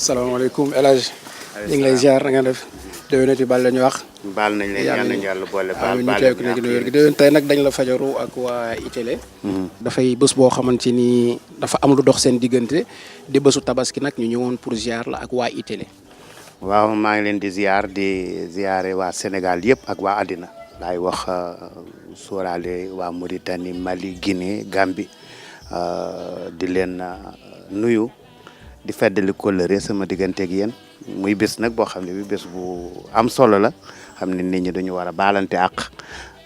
salaamaaleykum El Hadj. ñu ngi lay ziar na nga def. déwénati baal la ñu wax. baal nañ leen yal nañu yàlla boole baal ñu teew léegi léegi déwén tey nag dañ la fajaru ak waa Itélé. dafay bés boo xamante ni dafa am lu dox seen diggante di bésu tabaski nag ñu ñëwoon pour ziar la ak waa Itélé. waaw maa ngi leen di ziare waa Sénégal yëpp ak waa àddina laay wax sóoraale waa Mauritanie Mali Guinée Gambie di leen nuyu di feddali kóllëre sama digganteeg yéen muy bés nag boo xam ne bi bés bu am solo la xam ne nit ñi dañu war a baalante ak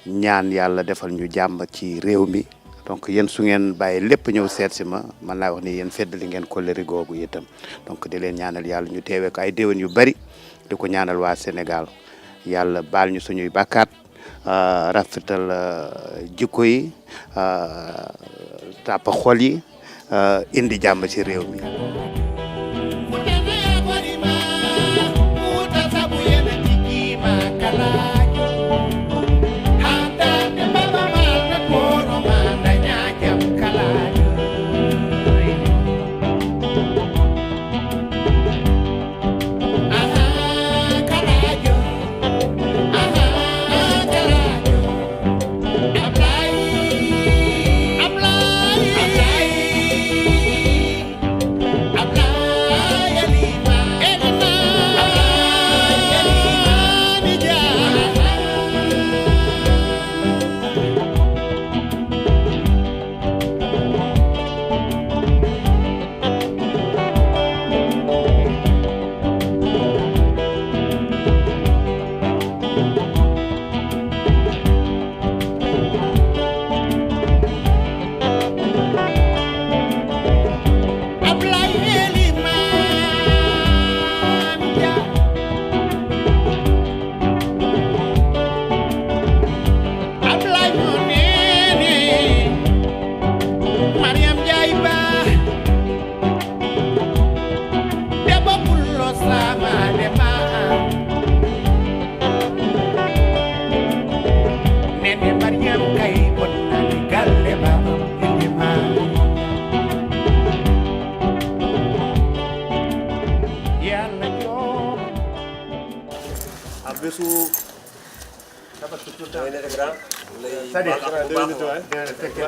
ñaan yàlla defal ñu jàmm ci réew mi donc yéen su ngeen bàyyi lépp ñëw seet si ma man laa wax ni yéen feddali ngeen kóllëre googu itam donc di leen ñaanal yàlla ñu teewee ko ay déwén yu bari di ko ñaanal waa Sénégal yàlla baal ñu suñuy bàkkaat rafetal jikko yi tàppa xol yi indi jàmm ci réew mi.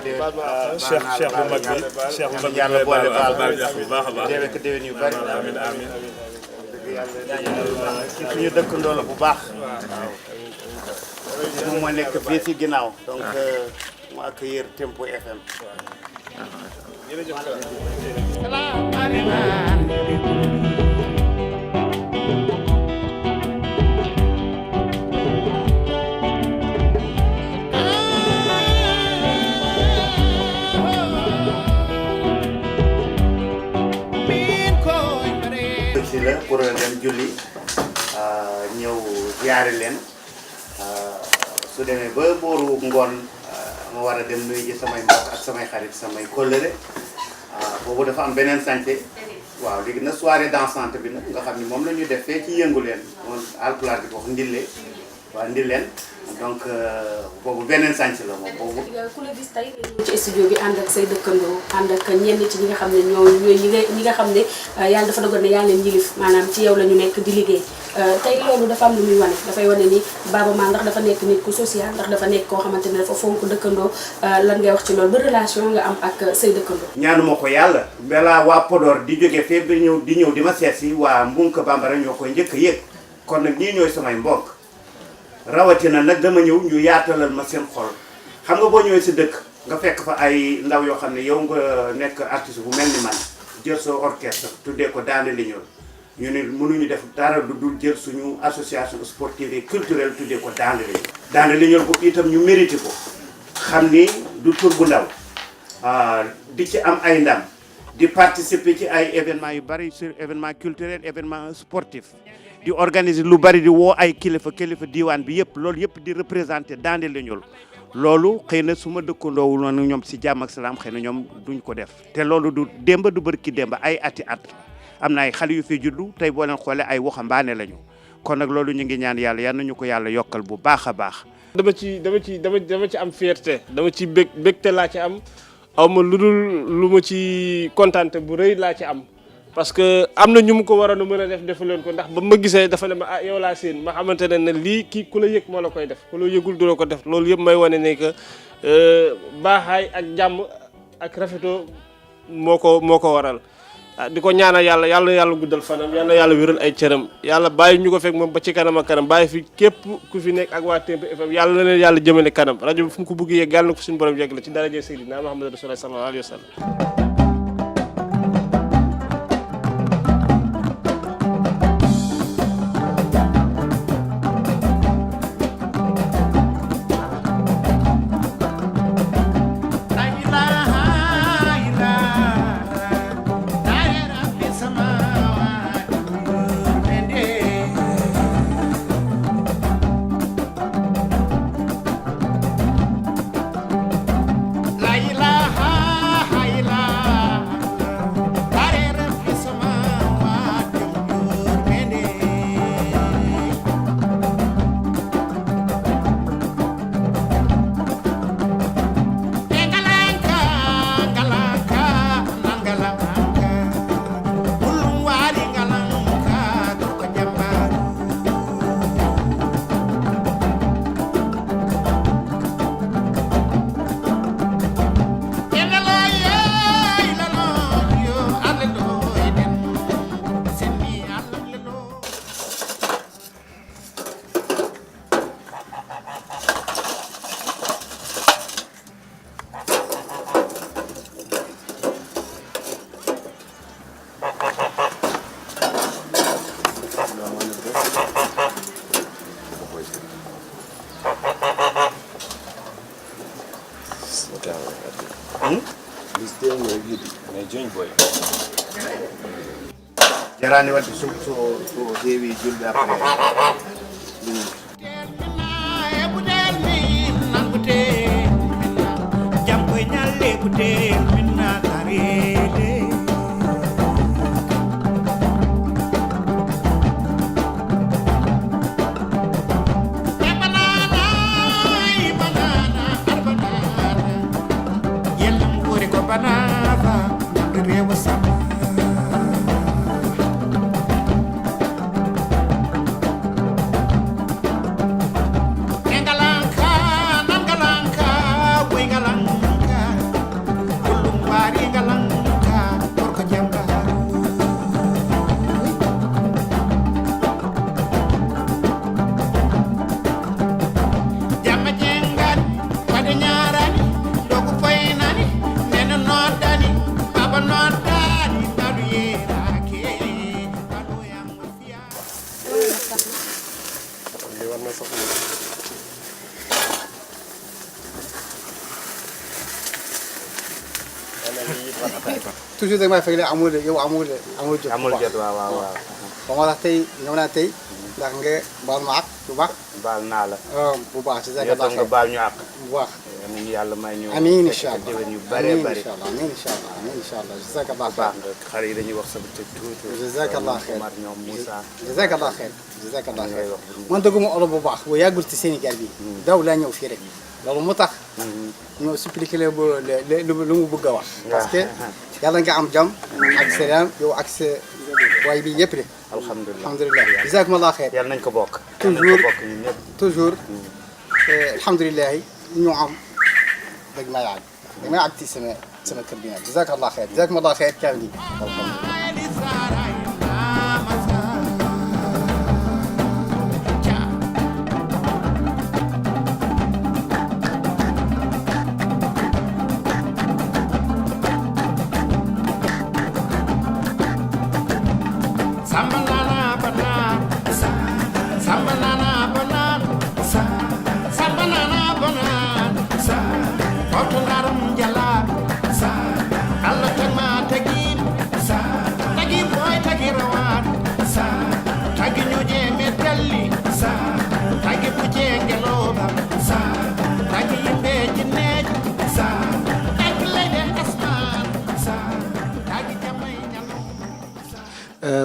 cheikh bu mag bi cheikh bu mag bi yàlla boole baal bu baax a baax déwén ko déwén yu bari amiin amiin ci suñu dëkkandoo la bu baax moom moo nekk fii ci ginnaaw donc mu accueillir Tempo FM la pour dem julli ñëw ziyaare leen su demee ba booru ngoon ma war a dem nuyu ji samay mbokk ak samay xarit samay kóllëre boobu dafa am beneen santé waaw léegi na soirée dansante bi nag nga xam ni moom la ñu def fee ci yëngu leen moom alpulaar bi ko wax ndille waaw ndilleen donc boobu beneen santé la moom boobu. ku la gis tey ci studio bi ànd ak say dëkkandoo ànd ak ñenn ci ñi nga xam ne ñooy ñi nga xam ne yàlla dafa dogal ne yaa leen yilif maanaam ci yow la ñu nekk di liggéey tey loolu dafa am lu muy wane dafay wane ni Baaba Maal ndax dafa nekk nit ku social ndax dafa nekk koo xamante ne dafa fonk dëkkandoo lan ngay wax ci loolu ba relation nga am ak say dëkkandoo. ñaanuma ko yàlla balaa waa Podor di jóge fee ba di ñëw di ma seet si waa Mbunka Bambara ñoo koy njëkk a yëg kon nag ñii ñooy samay mbokk rawatina nag dama ñëw ñu yaatalal ma seen xol xam nga boo ñëwee si dëkk nga fekk fa ay ndaw yoo xam ne yow nga nekk artiste bu mel ni man jël sa orchestre tuddee ko Daande Liñol ñu ne mënuñu def dara du dul jël suñu association sportive et culturelle tuddee ko Daande Liñol. Daande Liñol boobu itam ñu mérité ko xam ni du tur bu ndaw di ci am ay ndam di participer ci ay événements yu bari sur événement culturel événement sportif. di organiser lu bari di woo ay kilifa diiwaan bi yëpp loolu yëpp di représenter Daande Liñol loolu xëy na su ma dëkkandoowul noonu ñoom si jàmm ak salaam xëy na ñoom duñ ko def te loolu du démb du bërki démb ay ati at am na ay xale yu fi juddu tey boo leen xoolee ay waxambaane lañu kon nag loolu ñu ngi ñaan yàlla yal nañu ko yàlla yokkal bu baax a baax. dama ci am fierté dama ci bégte laa ci am aw ma lu dul lu ma ci kontaante bu rëy laa ci am parce que am na ñu mu ko waroon a mën a def defu leen ko ndax ba ma gisee dafa ne ma ah yow laa seen ma xamante ne lii kii ku la yëg moo la koy def ku la yëgul du la ko def loolu yëpp may wane ne que baaxaay ak jàmm ak rafetoo moo ko waral di ko ñaanal yàlla guddal fanam yàlla wéral ay cëram yàlla bàyyi ñu ko fekk moom ba ci kanam ak kanam bàyyi fi képp ku fi nekk ak waa Temp FM yàlla na leen yàlla jëmale kanam rajo bi fu mu ko bëgg yegg yàlla na ko suñu borom yegg la ci daraje Seydina Muhammad Rasulullah sallallahu alayhi wa sallam jarani wadde so heewi julɓe après jam koye ñalle kutel minna karede yellam wori ko banaba rewa sama toujours da may fay la amul yow amul jot waaw ba moo tax tey ñëw naa tey ndax nga baal ma ak bu baax baal naa la bu baax ci yow tam nga baal ñu ak bu baax nañu yàlla may ñu amiin incha allah déwén yu bëree bëri amiin incha allah jazakallah baax nga xale yi dañuy wax sama te tuuti jazakallah xeer Omar ñoom Moussa jazakallah xeer man dëgguma olo bu baax bu yàggul ci Sénégal bi daw laa ñëw fii rek loolu mu tax ñoo expliqué le lu mu bëgg a wax parce que yàlla nga am jàmm ak salaam yow ak sa waay bi yëpp de alhamdulilah jazakumullah xeer yàlla nañ ko bokk toujours alhamdulilah ñu am dag may àgg ci sama kër bi nag jazakallah xeer kaam gi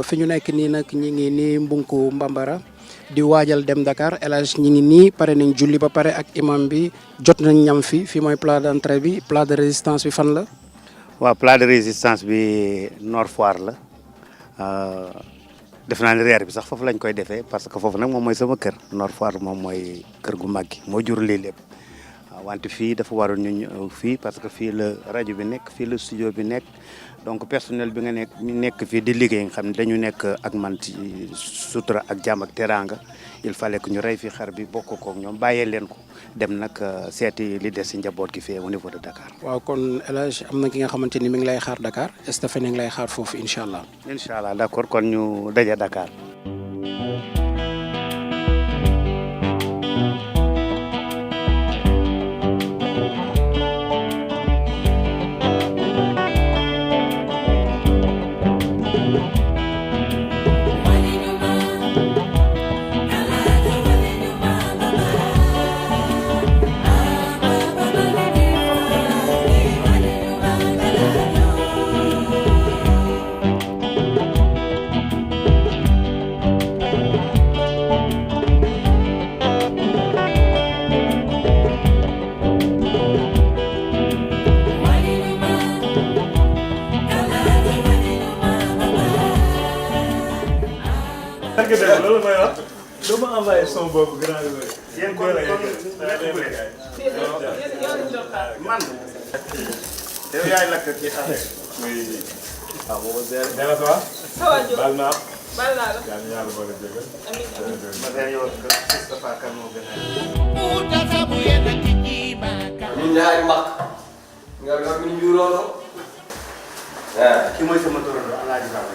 fi ñu nekk nii nag ñi ngi nii Mbunku Mbambara di waajal dem Dakar El Hadj ñi ngi nii pare nañ julli ba pare ak imam bi jot nañ ñam fi mooy plat d'entrée bi plat de résistance bi fan la. waaw plat de résistance bi Nord Foire la def naa ne reer bi sax foofu lañ koy defee parce que foofu nag moom mooy sama kër Nord Foire moom mooy kër gu mag gi moo jur lii lépp wante fii dafa waroon ñu ñëw fii parce que fii la rajo bi nekk fii la studio bi nekk donc personnel bi nga nekk fii di liggéey nga xam ne dañu nekk ak man ci sutura ak jàmm ak teraanga il fallait que ñu rey fii xar bi bokk koog ñoom bàyyee leen ko dem nag seeti li des si njaboot gi fii au niveau de Dakar. waaw kon El Hadj am na ki nga xamante ni mi ngi lay xaar Dakar Stéphane ngi lay xaar foofu incha allah. incha allah d'accord kon ñu daje Dakar. loolu mooy wax doo ma envoyé son boobu grand bi. yéen kon man. yow yaay lakk ci affaire yi. waaw boobu nee na ça va. ça va Diop baal naa. baal naa la. yaa ngi ñaar boole jégal. amiin ma ne yow Moustapha Kane moo gën a. ñun ñaari mag nga yor mi njuróolo ki mooy sama turando Alaaji Baba.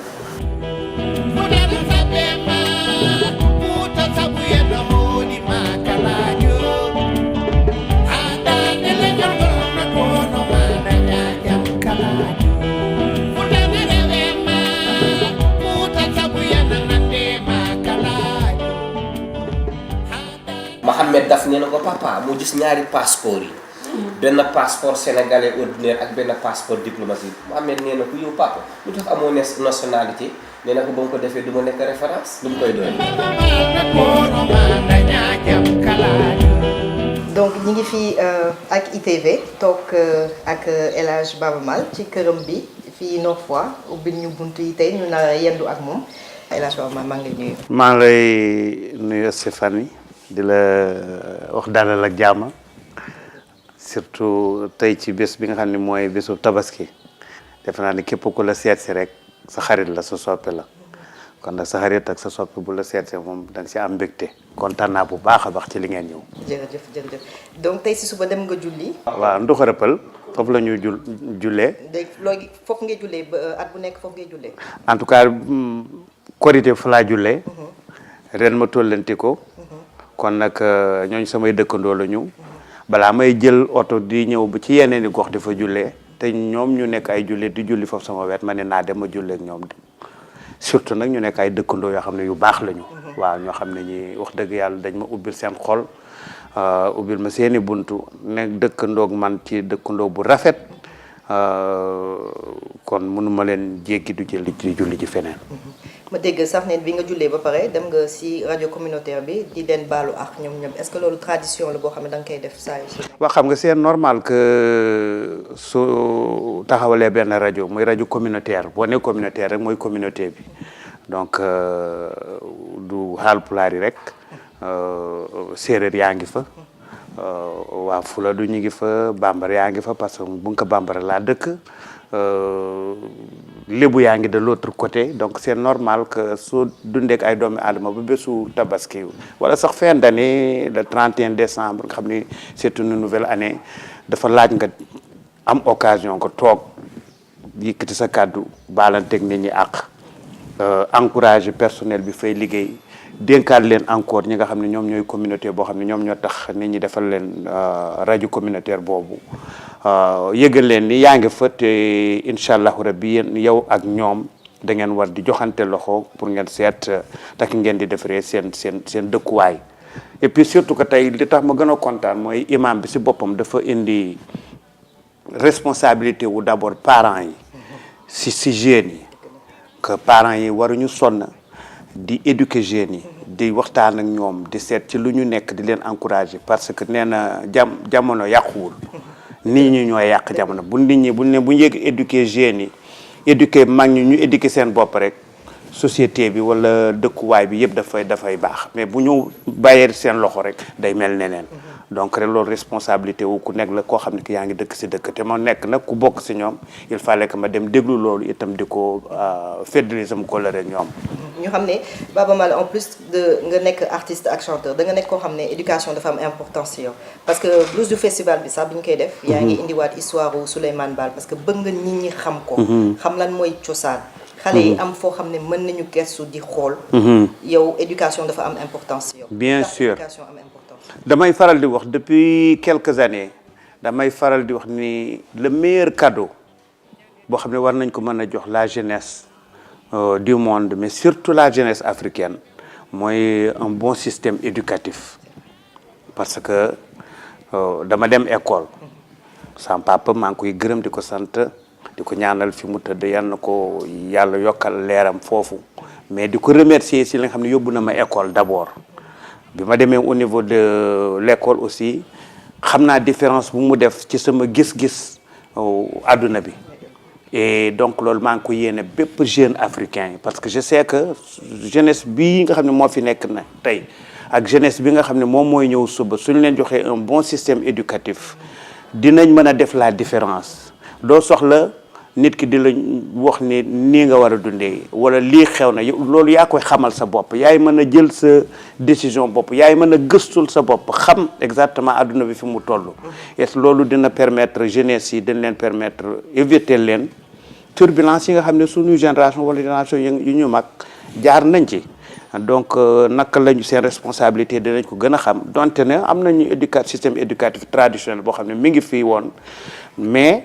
Mohamed daf nee na ko papa mu gis ñaari passeport yi benn passeport sénégalais ordinaire ak benn passeport diplomatique Mohamed nee na ko yow papa lu tax amoo nationalité nee na ko ba mu ko defee du ma nekk référence lu mu koy doon. donc ñi ngi fii ak ITV toog ak El Hadj Baba Maal ci këram bi fii Nord Foire ubbil ñu buntu yi tey ñu nar a yendu ak moom El Hadj Baba Maal maa ngi lay nuyu. maa ngi lay nuyu Stéphanie di la wax dalal ak jàmm surtout tey ci bés bi nga xam ne mooy bésu tabaski defe naa ne képp ku la seet si rek sa xarit la sa soppe la kon nag sa xarit ak sa soppe bu la seet si moom da nga si am mbégte kontaan naa bu baax a baax ci li ngeen ñëw. jërëjëf jërëjëf donc tey si suba dem nga julli. waaw Nduxarapal foofu la ñuy jullee. léegi loolu foofu ngay jullee ba at bu nekk foofu ngay jullee. en tout cas korité fa laa jullee. ren ma tollanti ko. kon nag ñooñu samay dëkkandoo la ñu balaa may jël oto di ñëw ba ci yeneen i gox di fa jullee te ñoom ñu nekk ay jullit di julli foofu sama wet ma ne naa dem ma jullee ak ñoom surtout nag ñu nekk ay dëkkandoo yoo xam ne yu baax la ñu. waaw ñoo xam ne ñi wax dëgg yàlla dañ ma ubbil seen xol ubbil ma seeni buntu nekk dëkkandoog man ci dëkkandoo bu rafet kon mënuma leen jéggi du jël di julli ci feneen. ma dégg sax ne bi nga jullee ba pare dem nga si rajo communautaire bi di leen baalu ak ñoom ñoom est-ce que loolu tradition la boo xam ne da nga koy def saa yu si. waaw xam nga c'est normal que su taxawalee benn rajo muy rajo communautaire boo nee communautaire rek mooy communauté bi donc du Haalpulaar yi rek séeréer yaa ngi fa waa Fuladu ñu ngi fa bambara yaa ngi fa parce que bu nga ko bambara laa dëkk. lébu yaa ngi de l'autre côté donc c'est normal que soo dundeek ay doomi aadama ba bésu tabaski wala sax fin d'année le 31 décembre nga xam ni c'est une nouvelle année dafa laaj nga am occasion nga toog yëkkati sa kàddu baalanteeg nit ñi ak encourager personnel bi fay liggéey dénkaat leen encore ñi nga xam ne ñoom ñooy communauté boo xam ne ñoom ñoo tax nit ñi defal leen rajo communautaire boobu yëgal leen ni yaa ngi fa te incha allahu rabbi yéen yow ak ñoom da ngeen war di joxante loxo pour ngeen seet tak ngeen di defaree seen dëkkuwaay et puis surtout que tey li tax ma gën a kontaan mooy imam bi si boppam dafa indi responsabilité wu d'abord parents yi si jeunes yi que parents yi waruñu sonn di éduquer jeunes yi di waxtaan ak ñoom di seet ci lu ñu nekk di leen encourager parce que nee na jamono yàquwul nit ñi ñooy yàq jamono bu nit ñi bu ñu yëg éduquer jeunes yi éduquer mag ñi ñu éduquer seen bopp rek société bi wala dëkkuwaay bi yëpp dafay baax mais bu ñu bàyyee seen loxo rek day mel neneen donc rek loolu responsabilité wu ku nekk la koo xam ne ki yaa ngi dëkk si dëkk te ma nekk nag ku bokk si ñoom il fallait que ma dem déglu loolu itam di ko féddali sama kóllëre ñoom. ñu xam ne Baaba Maal en plus de nga nekk artiste ak chanteur da nga nekk koo xam ne éducation dafa am importance si yow parce que blues du festival bi sax bi ñu koy def. yaa ngi indiwaat histoire u Souleymane Baal parce que bëgg nga nit ñi xam ko. xam lan mooy cosaan. xale yi am foo xam ne mën nañu gëstu di xool. yow éducation dafa am importance si yow. bien sûr éducation am importance. damay faral di wax depuis quelques années damay faral di wax ni le meilleur cadeau boo xam ne war nañ ko mën a jox la jeunesse du monde mais surtout la jeunesse africaine mooy un bon système éducatif parce que dama dem école sama papa maa ngi koy gërëm di ko sant di ko ñaanal fi mu tëdd yal na ko yàlla yokkal leeram foofu mais di ko remercier si li nga xam ne yóbbu na ma école d'abord bi ma demee au niveau de l'école aussi xam naa différence bu mu def ci sama gis-gis àdduna bi et donc loolu maa ngi ko yéene bépp jeune africain parce que je sais que jeunesse bii nga xam ne moo fi nekk na tey ak jeunesse bi nga xam ne moom mooy ñëw suba suñu leen joxee un bon système éducatif dinañ mën a def la différence doo soxla nit ki di la wax ni nii nga war a dundee wala lii xew na loolu yaa koy xamal sa bopp yaay mën a jël sa décision bopp yaay mën a gëstul sa bopp xam exactement adduna bi fi mu toll et loolu dina permettre jeunesse yi dañ leen permettre éviter leen turbulence yi nga xam ne suñu génération wala génération yu ñu mag jaar nañ ci donc naka lañu seen responsabilité dinañ ko gën a xam donte ne am nañu système éducatif traditionnel boo xam ne mi ngi fii woon mais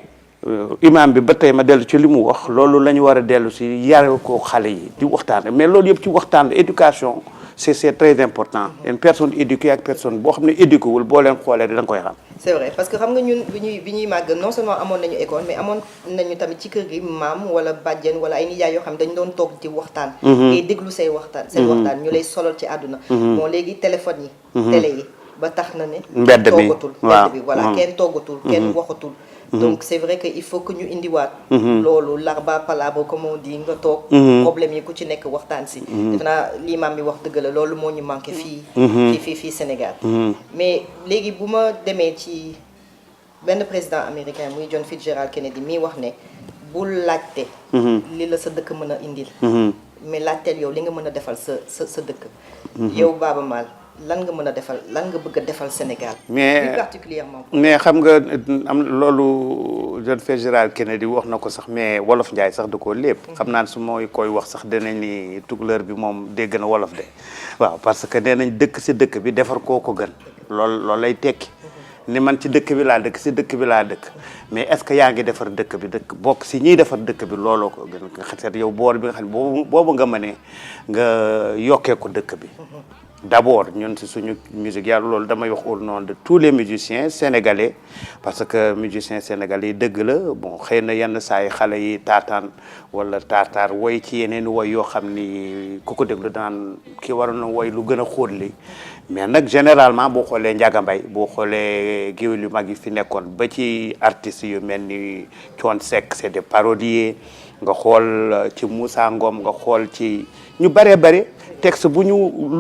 imam bi ba tey ma dellu ci li mu wax loolu la ñu war a dellu si yare ko xale yi di waxtaan mais loolu yëpp ci waxtaan éducation c'est très important une personne éduquée ak personne boo xam ne éduqué wul boo leen xoolee da nga koy xam. c'est vrai parce que xam nga ñun bi ñuy màgg non seulement amoon nañu école mais amoon nañu tamit ci kër gi maam wala bàjjen wala ay nijaay yoo xam ne dañu doon toog di waxtaan. ngay déglu say waxtaan. seen waxtaan ñu lay solal ci àdduna. bon léegi téléphone yi. télé yi ba tax na ne. mbedd bi mbedd bi voilà kenn toogatul kenn waxatul. donc c'est vrai que il faut que ñu indiwaat. loolu l'arba palabre comme on dit nga toog. problème yi ku ci nekk waxtaan si. defe naa lii maam mi wax dëgg la loolu moo ñu manqué fii Sénégal. mais léegi bu ma demee ci benn président américain muy John Fitzgerald Kennedy mi wax ne bul laajte. li la sa dëkk mën a indil. mais laajteel yow li nga mën a defal sa dëkk. yow Baaba Maal lan nga mën a defal lan nga bëgg a defal Sénégal. mais plus particulièrement. mais xam nga am loolu John Fitzgerald Kennedy wax na ko sax mais wolof Njaay sax da koo lépp. xam naa ne su mooy koy wax sax danañ ni tukulóor bi moom dégg na wolof de waaw parce que nee nañ dëkk si dëkk bi defar koo ko gën loolu lay tekki. ni man ci dëkk bi laa dëkk si dëkk bi laa dëkk mais est-ce que yaa ngi defar dëkk bi bokk si ñiy defar dëkk bi looloo ko gën nga xeet yow boor bi nga xam ne boobu nga mënee nga yokkee ko dëkk bi. D'abord ñun ci suñu musique yàlla loolu damay wax au nom de tous les musiciens sénégalais parce que musiciens sénégalais yi dëgg la bon xëy na yenn saa yi xale yi taataan wala taataar woy ci yeneen woy yoo xam ni ku ko déglu daan ki waroon na woy lu gën a xóot li mais nag généralement boo xoolee Ndiaga Mbaye boo xoolee géwél yu mag yi fi nekkoon ba ci artistes yu mel ni Thione Seck c'est des parodiers nga xool ci Moussa Ngom nga xool ci ñu bëree bëri texte lu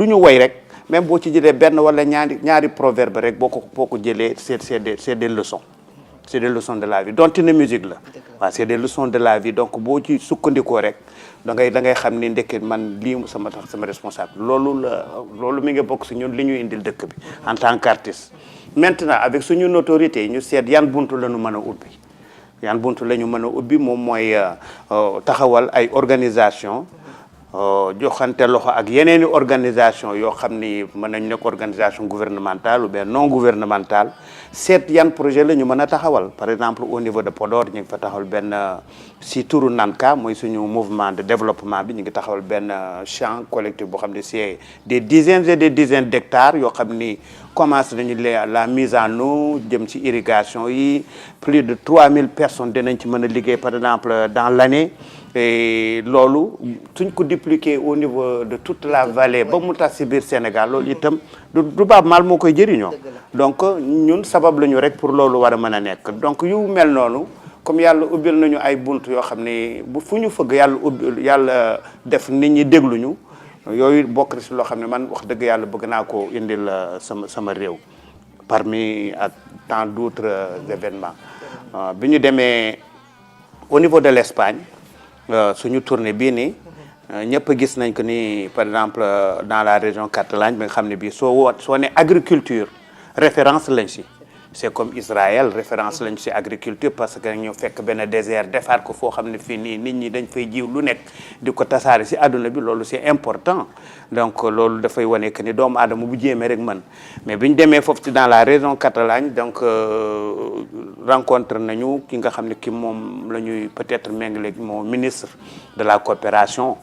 ñu woy rek même boo ci jëlee benn wala ñaari proverbe rek boo ko jëlee c'est des leçons c'est des leçons de la vie donte ne musique la waaw c'est des leçons de la vie donc boo ci sukkandikoo rek da ngay xam ni ndekket man lii sama responsable loolu mi ngi bokk si ñun li ñu indil dëkk bi en tant qu'artiste maintenant avec suñu notoriété ñu seet yan buntu la ñu mën a ubbi yan buntu la ñu mën a ubbi moom mooy taxawal ay organisation joxante loxo ak yeneeni organisation yoo xam ni mën nañu nekk organisation gouvernementale ou bien non gouvernementale seet yan projet la ñu mën a taxawal par exemple au niveau de Podor ñu ngi fa taxawal benn si turu Nanka mooy suñu mouvement de développement bi ñu ngi taxawal benn champ collectif boo xam ne c'est des dizaines et des dizaines d'hectares yoo xam ni commencé nañu la mise en eau jëm ci irrigation yi plus de 3000 personnes dinañ ci mën a liggéey par exemple dans l'année et loolu suñ ko dupliquer au niveau de toute la vallée ba mu tas ci biir Sénégal loolu itam du Baaba Maal moo koy jëriñoo donc ñun sabab lañu rek pour loolu war a mën a nekk donc yu mel noonu comme yàlla ubbil nañu ay bunt yoo xam ne bu fu ñu fëgg yàlla def nit ñi dégluñu yooyu bokk na si loo xam ne man wax dëgg yàlla bëgg naa ko indil sama réew parmi ak tant d'autres événements bi ñu demee au niveau de l'Espagne suñu tournée bii nii ñëpp gis nañ ko ni par exemple dans la région catalane bi nga xam ne bii soo ne agriculture référence lañ si c'est comme Israël référence lañ si agriculture parce que ñu fekk benn désert defaat ko foo xam ne fii nii nit ñi dañ fay jiw lu nekk di ko tasaare si àdduna bi loolu c'est important donc loolu dafay wane que ni doomu aadama bu jéemee rek mën mais bi ñu demee foofu ci dans la région Catalogne donc rencontre nañu ki nga xam ne ki moom la ñuy peut-être méngale moom ministre de la coopération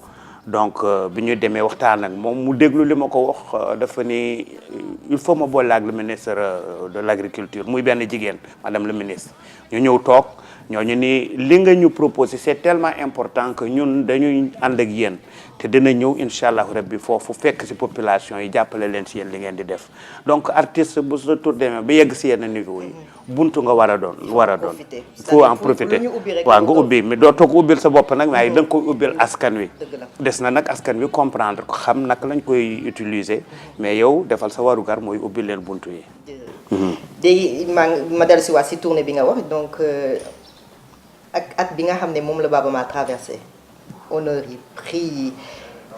donc bi ñu demee waxtaan ak moom mu déglu li ma ko wax dafa ni il faut ma boole ak le ministre de l'agriculture muy benn jigéen madame le ministre ñu ñëw toog ñooñu ni li nga ñu proposé c'est tellement important que ñun dañuy ànd ak yéen te dina ñëw incha allah rabbi foofu fekk ci population yi jàppale leen ci yéen li ngeen di def donc artiste bu sa tour demee ba yegg ci yenn niveau yi buntu nga war a doon faut en profiter waaw nga ubbi mais doo toog ubbil sa bopp nag waaye da nga koy ubbil askan wi des na nag askan wi comprendre ko xam naka lañ koy utiliser mais yow defal sa warugar mooy ubbil leen buntu yi léegi ma dellu si waat si tournée bi nga wax donc ak at bi nga xam ne moom la Baaba Maal traversé honneur yi prix yi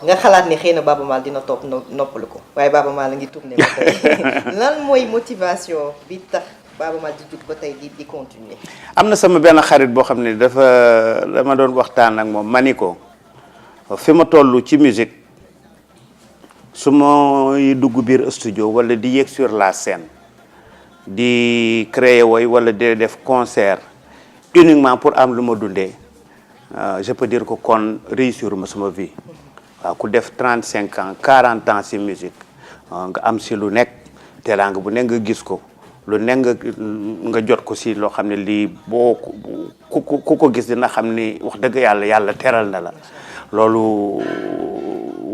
nga xalaat ni xëy na Baaba Maal dina toog noppalu ko waaye Baaba Maal la ngi tourné ba tey lan mooy motivation bi tax Baaba Maal di jug ba tey di continuer. am na sama benn xarit boo xam ne dama doon waxtaan ak moom ma ni ko fi ma toll ci musique su ma dugg biir studio wala di yéeg sur la scène di créer woy wala di def concert uniquement pour am lu ma dundee je peux dire que kon réussir ma sama vie waaw ku def 35 ans 40 ans ci musique nga am si lu nekk teraanga bu nekk nga gis ko lu nekk nga jot ko si loo xam ne lii boo ku ko gis dina xam ni wax dëgg yàlla teral na la loolu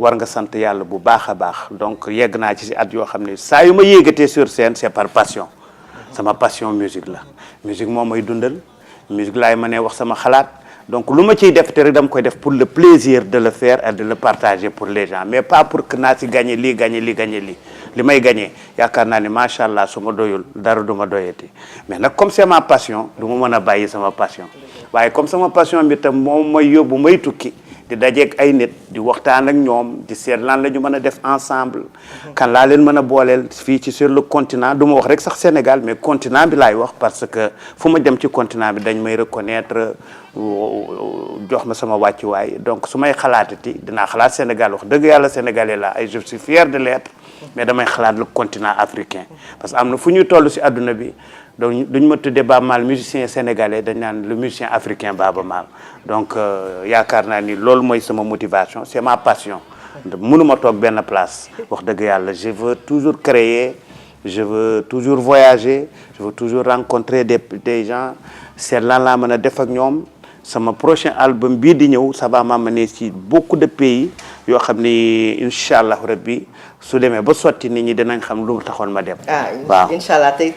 war nga sant yàlla bu baax a baax donc yegg naa ci si at yoo xam ne saa yu ma yéegatee sur scène c'est par passion sama passion musique la musique moo may dundal musique laay mënee wax sama xalaat donc lu ma ciy def te rek dama koy def pour le plaisir de le faire et de le partager pour les gens mais pas pour que naa ci gagner lii li may gagner yaakaar naa ni macha allah su ma doyul dara du ma doyati mais nag comme c'est ma passion du ma mën a bàyyi sama passion waaye comme sama passion bi tam moom may yóbbu may tukki di dajeeg ay nit di waxtaan ak ñoom di seet lan la ñu mën a def ensemble kan laa leen mën a booleel fii ci sur le continent du ma wax rek sax Sénégal mais continent bi laay wax parce que fu ma dem ci continent bi dañ may reconnaître jox ma sama wàccuwaay donc su may xalaatati dinaa xalaat Sénégal wax dëgg yàlla sénégalais la ay je suis fier de l'être mais damay xalaat le continent africain parce que am na fu ñuy toll si adduna bi donc duñ ma tuddee Baaba Maal musicien sénégalais dañ naan le musicien africain Baaba Maal donc yaakaar naa ni loolu mooy sama motivation c'est ma passion mënuma toog benn place wax dëgg yàlla je veux toujours créer je veux toujours voyager je veux toujours rencontrer des gens c'est lan laa mën a def ak ñoom sama prochain album bii di ñëw ça va m'amener ci beaucoup de pays yoo xam ni incha allah rabbi su demee ba sotti nit ñi dinañ xam lu taxoon ma dem. waaw incha allah te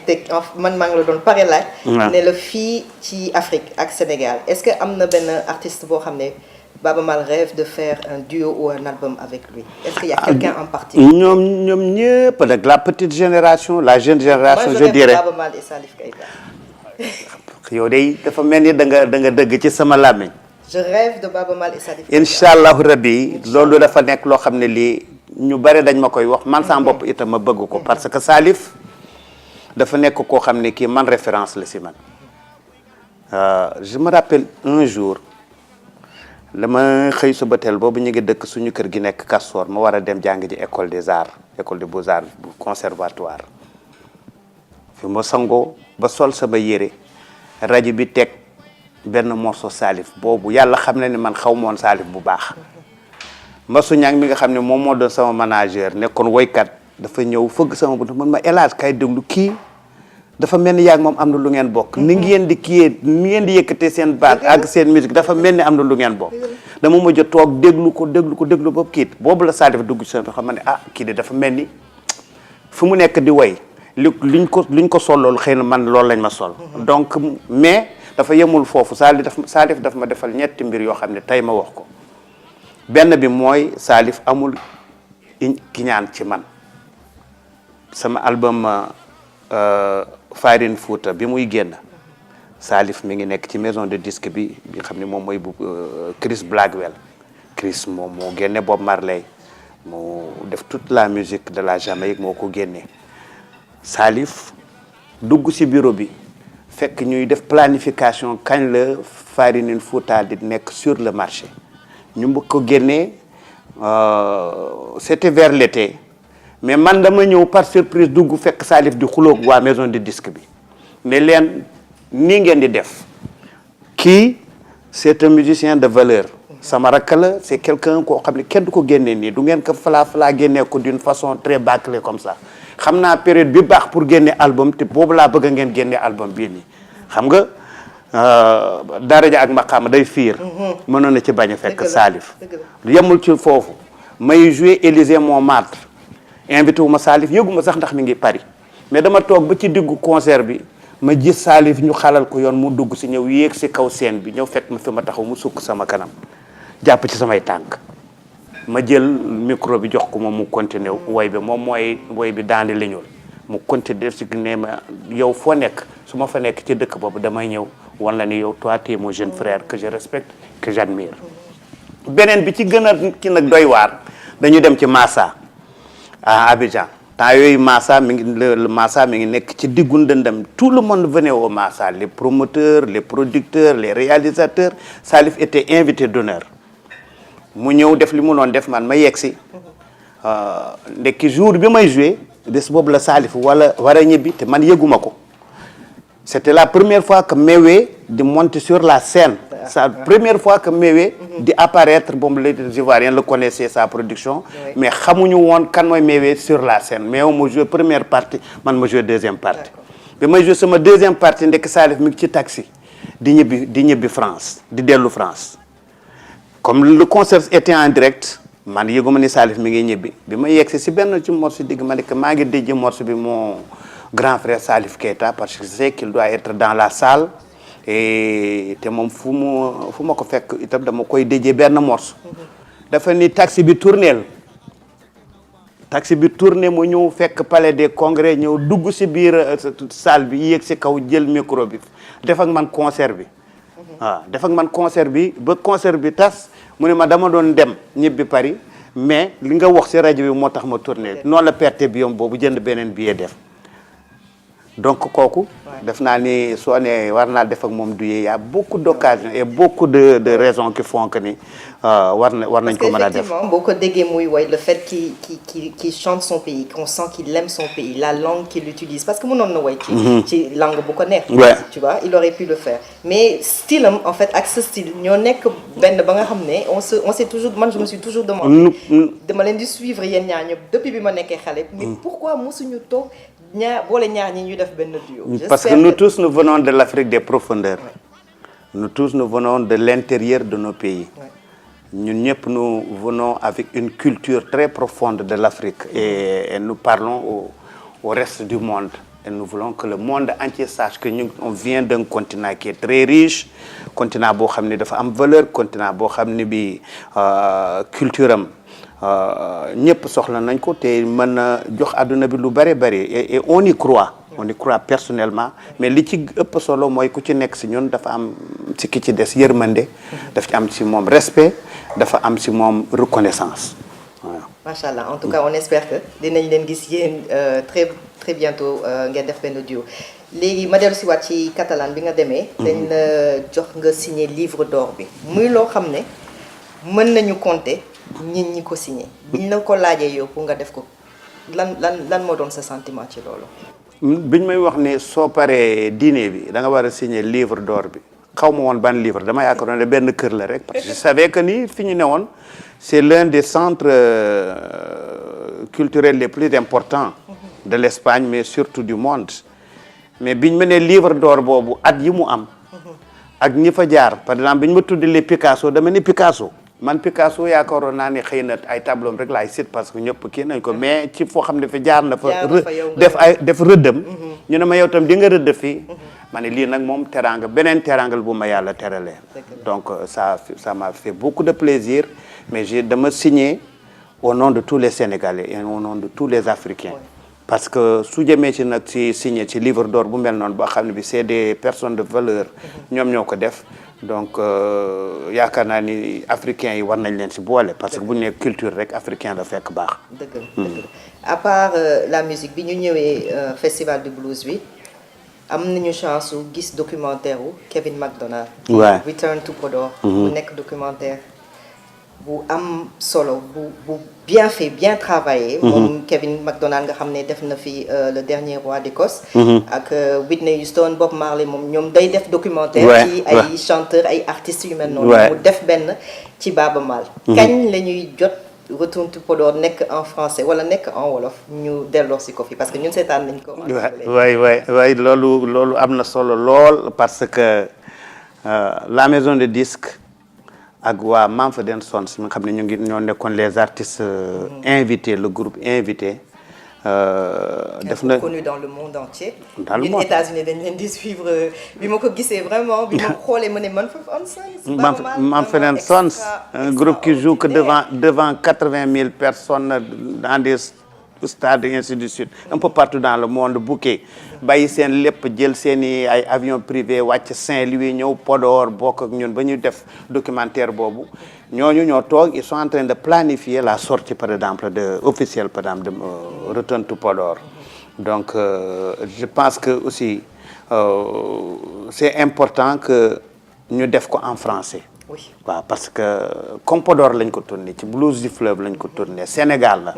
man maa ngi la doon pare laaj. ne la fii ci Afrique ak Sénégal est-ce que am na benn artiste boo xam ne Baaba Maal rêve de faire un duo ou un album avec lui est-ce qu'il y a quelqu'un en particulier. ñoom ñëpp nag la petite génération la jeune génération. moi je dirais Baaba Maal et Salif Keita. yow de dafa mel ni da nga dëgg ci sama làmmiñ. je rêve de Baaba Maal et Salif Keita. incha allahu rabbi loolu dafa nekk loo xam ne lii ñu bare dañ ma koy wax man sama bopp itam ma bëgg ko parce que Salif dafa nekk koo xam ne kii man référence la si man je me rappelle un jour dama xëy suba teel boobu ñu ngi dëkk suñu kër gi nekk Castor ma war a dem jàng ji école des arts école des beaux-arts conservatoire fi ma sangoo ba sol sama yére rajo bi teg benn morceau Salif boobu yàlla xam na ni man xaw moon Salif bu baax Mbasu Ñang mi nga xam ne moom moo doon sama manager nekkoon woykat dafa ñëw fëgg sama buntu man ma élage kay déglu kii dafa mel ni yaag moom am na lu ngeen bokk ni ngeen di kiyee ni ngeen di yëkkatee seen baat ak seen musique dafa mel ni am na lu ngeen bokk dama mujj a toog déglu ba kiit boobu la Salif dugg ci sama xam ne kii de dafa mel ni fu mu nekk di woy luñ ko solloolu xëy na man loolu lañ ma sol donc mais dafa yemul foofu Salif daf ma defal ñetti mbir yoo xam ne tey ma wax ko benn bi mooy Salif amul kiñaan ci man sama album Farine Fouta bi muy génn Salif mi ngi nekk ci maison de disque bi xam ne moom mooy bu Chris Blackwell Chris moom moo génne Bob Marley moo def toute la musique de la Jamaïque moo ko génne Salif dugg ci bureau bi fekk ñuy def planification kañ la Farine Fouta di nekk sur le marché ñu bëgg ko génnee c'était vers l'été mais man dama ñëw par surprise dugg fekk Salif di xuloog waa maison de disque bi ne leen nii ngeen di def kii c'est un musicien de valeur sama rakk la c'est quelqu'un koo xam ne kenn du ko génnee nii du ngeen ko falaa génnee ko d'une façon très bâclée comme ça xam naa période bi baax pour génne album te boobu laa bëgg ngeen génne album bii nii xam nga daraja ak maqaama day fiir mënoon na ci bañ a fekk Salif yemul ci foofu may jouer Élysée Montmartre invité wu ma Salif yëguma sax ndax mi ngi Paris mais dama toog ba ci diggu concert bi ma gis Salif ñu xalal ko yoon mu dugg si ñëw yéeg si kaw scène bi ñëw fekk ma fi ma taxaw mu sukk sama kanam jàpp ci samay tànk ma jël micro bi jox ko moom mu continuer woy bi moom mooy woy bi daandi li ñuul mu continuer si ne ma yow foo nekk su ma fa nekk ci dëkk boobu damay ñëw wan la ni yow toi tu es mon jeune frère que je respecte que j'admire beneen bi ci gën a ki nag doy waar dañu dem ci Massa à Abidjan temps yooyu Massa mi ngi nekk ci diggu ndëndam tout le monde venait au Massa les promoteurs les producteurs les réalisateurs Salif était invité d'honneur mu ñëw def li mu noon def man ma yegg si ndekki jour bi may joué bés boobu la Salif war a ñibbi te man yëguma ko c'était la première fois que Méwé di monter sur la scène sa première fois que Méwé di apparaître bon les Ivoiriens le connaissaient sa production mais xamuñu woon kan mooy Méwé sur la scène mais ma joué première partie man ma joué deuxième partie bi may joué sama deuxième partie ndekk Salif mi ngi ci taxi di ñibbi France di dellu France comme le concert était en direct man yëguma ni Salif mi ngi ñibbi bi ma yegsi si benn ci morceau digg ma ne que maa ngi déjee morceau bi mon grand frère Salif Keita parce que je sais qu'il doit être dans la salle et te moom fu ma ko fekk itam dama koy déjee benn morceau dafa ni taxi bi tourné mu ñëw fekk palais des congrès ñëw dugg si biir salle bi yéeg si kaw jël micro bi def ak man concert bi waaw def ak man concert bi ba concert bi tas mu ne ma dama doon dem ñibbi Paris mais li nga wax si rajo bi moo tax ma tourné noonu la perte bi yom boobu jënd beneen billet def donc kooku def naa ni soo ne war naa def ak moom du y a beaucoup d'occasions et beaucoup de raisons qui font que ni war nañ ko mën a def. Effectivement boo ko déggee muy woy le fait qu'il chante son pays qu'on sent qu'il aime son pays la langue qu'il utilise parce que mënoon na woy ci langue bu ko neex tu vois il aurait pu le faire mais style am en fait ak ce style ñoo nekk benn ba nga xam ne on s'est toujours man je me suis toujours demandé dama leen di suivre yéen ñaar ñëpp depuis bi ma nekkee xale mais pourquoi mosuñu toog boole ñaar ñi ñu def benn duo. Parce que nous tous nous venons de l'Afrique des profondeurs. Nous tous nous venons de l'intérieur de nos pays. Ñun ñëpp nous venons avec une culture très profonde de l'Afrique et nous parlons au reste du monde. Et nous voulons que le monde entier sache que nous on vient d'un continent qui est très riche, continent boo xam ne dafa am valeur, continent boo xam ne bi culture am ñëpp soxla nañ ko te mën na jox àdduna bi lu bari bari et on y croit personnellement mais li ci ëpp solo mooy ku ci nekk si ñun dafa am si ki ci des yërmande daf ci am si moom respect dafa am si moom reconnaissance waaw. Macha Allah en tout cas on espère que dinañ leen gis yéen très bientôt ngeen def benn duo léegi ma dellu si waat ci catalan bi nga demee. dañ la jox nga signé livre d'or bi muy loo xam ne mën nañu compter. ñi ko signé biñ la ko laajee yow pour nga def ko lan moo doon sa sentiment ci loolu. biñ may wax ne soo paree dîner bi da nga war a signé livre d'or bi xaw ma woon ban livre dama yaakaaroon ne benn kër la rek parce que je savais que ni fi ñu ne woon c'est l'un des centres culturels les plus importants de l'Espagne mais surtout du monde mais biñ ma ne livre d'or boobu at yi mu am ak ñi fa jaar par exemple biñ ma tuddalee Picasso dama ne Picasso. man Picasso yaakaaroon naa ne xëy na ay tableau rek laay cite parce que ñëpp kii nañ ko mais ci foo xam ne fa jaar na fa def rëddam ñu ne ma yow tam di nga rëdd fii ma ne lii nag moom teraanga beneen teraangal bu ma yàlla teralee donc ça m'a fait beaucoup de plaisir mais dama signé au nom de tous les Sénégalais et au nom de tous les Africains parce que su jëmee ci nag ci signé ci livre d'or bu mel noonu boo xam ne bi c'est des personnes de valeur ñoom ñoo ko def donc yaakaar naa ni africains yi war nañ leen ci boole parce que bu ñu nee culture rek africain la fekk baax. dëgg la à part la musique bi ñu ñëwee festival du blues bi am nañu chance su gis documentaire wu Kevin McDonald. Ouais. Return to Podor. bu nekk documentaire bu am solo bu bien fait bien travaillé. moom Kevin McDonald nga xam ne def na fi le dernier roi d'Écosse. ak Whitney Houston Bob Marley moom ñoom day def documentaire. ci ay chanteurs ay artistes yu mel noonu. mu def benn ci Baaba Maal. kañ la ñuy jot Return to Podor nekk en français wala nekk en wolof ñu delloo si ko fi parce que ñun seetaan nañ ko. waay loolu am na solo lool parce que la maison de disques. ak waa Mumford & Sons mi nga xam ne ñoo nekkoon les artistes invités le groupe invité def na connu dans le monde entier. dans le monde ñun États-Unis dañ leen di suivre bi ma ko gisee vraiment bi ma xoolee ma ne Mumford & Sons un groupe qui joue que devant 80 000 personnes dans des stades et ainsi de suite un peu partout dans le monde bouquet bàyyi seen lépp jël seen i ay avion privé wàcc Saint-Louis ñëw Podor bokk ak ñun ba ñu def documentaire boobu ñooñu ñoo toog ils sont en train de planifier la sortie par exemple officielle par exemple de Return to Podor donc je pense que aussi c'est important que ñu def ko en français. oui waaw parce que comme Podor lañ ko tourné ci Blues du Fleuve lañ ko tourné Sénégal la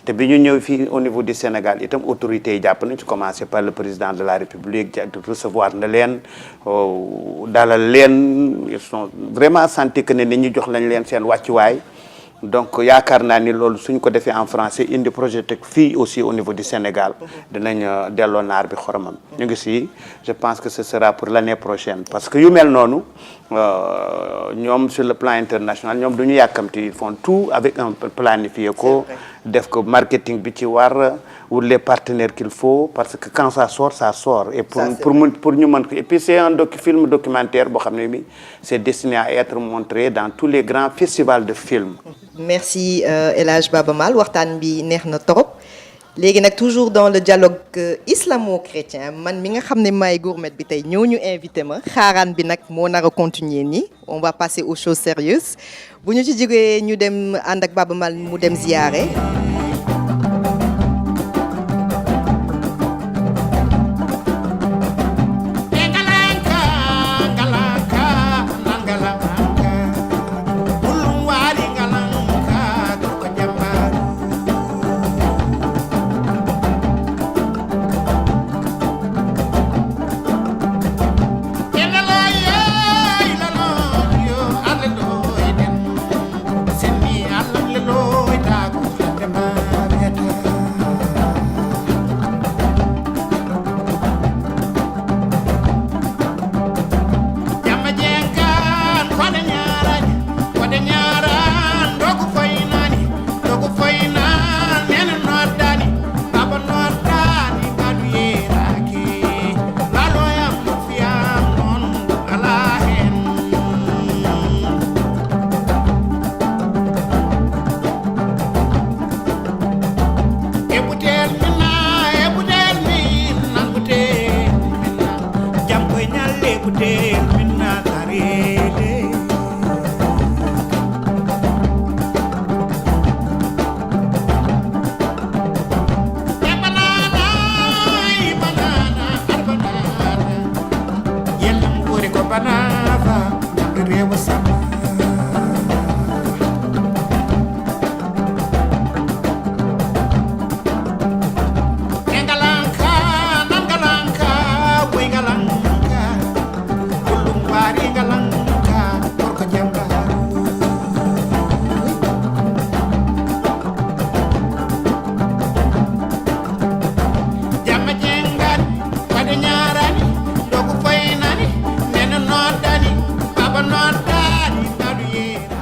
te bi ñu ñëw fii au niveau du Sénégal itam autorités yi jàpp nañ ci commencé par le président de la République recevoir na leen dalal leen ils sont vraiment senti que ne nit ñi jox lañ leen seen wàccuwaay donc yaakaar naa ni loolu suñ ko defee en français indi projet teg fii aussi au niveau du Sénégal dinañ delloo naar bi xoromam ñu ngi si je pense que ce sera pour l'année prochaine parce que yu mel noonu ñoom sur le plan international ñoom duñu yàkkamti ils font tout avec un planifié ko def ko marketing bi ci war ou les partenaires qu'il faut parce que quand ça sort et pour ñu mën ko et puis c'est un film documentaire boo xam ne bi c'est destiné à être montré dans tous les grands festivals de films. merci El Hadj Baaba Maal waxtaan bi neex na trop léegi nag toujours dans le dialogue islamo-chrétien man mi nga xam ne maay gourmet bi tey ñoo ñu invité ma xaaraan bi nag moo nar a continuer nii on va passer aux choses sérieuses bu ñu ci jógee ñu dem ànd ak Baaba Maal mu dem ziyaare.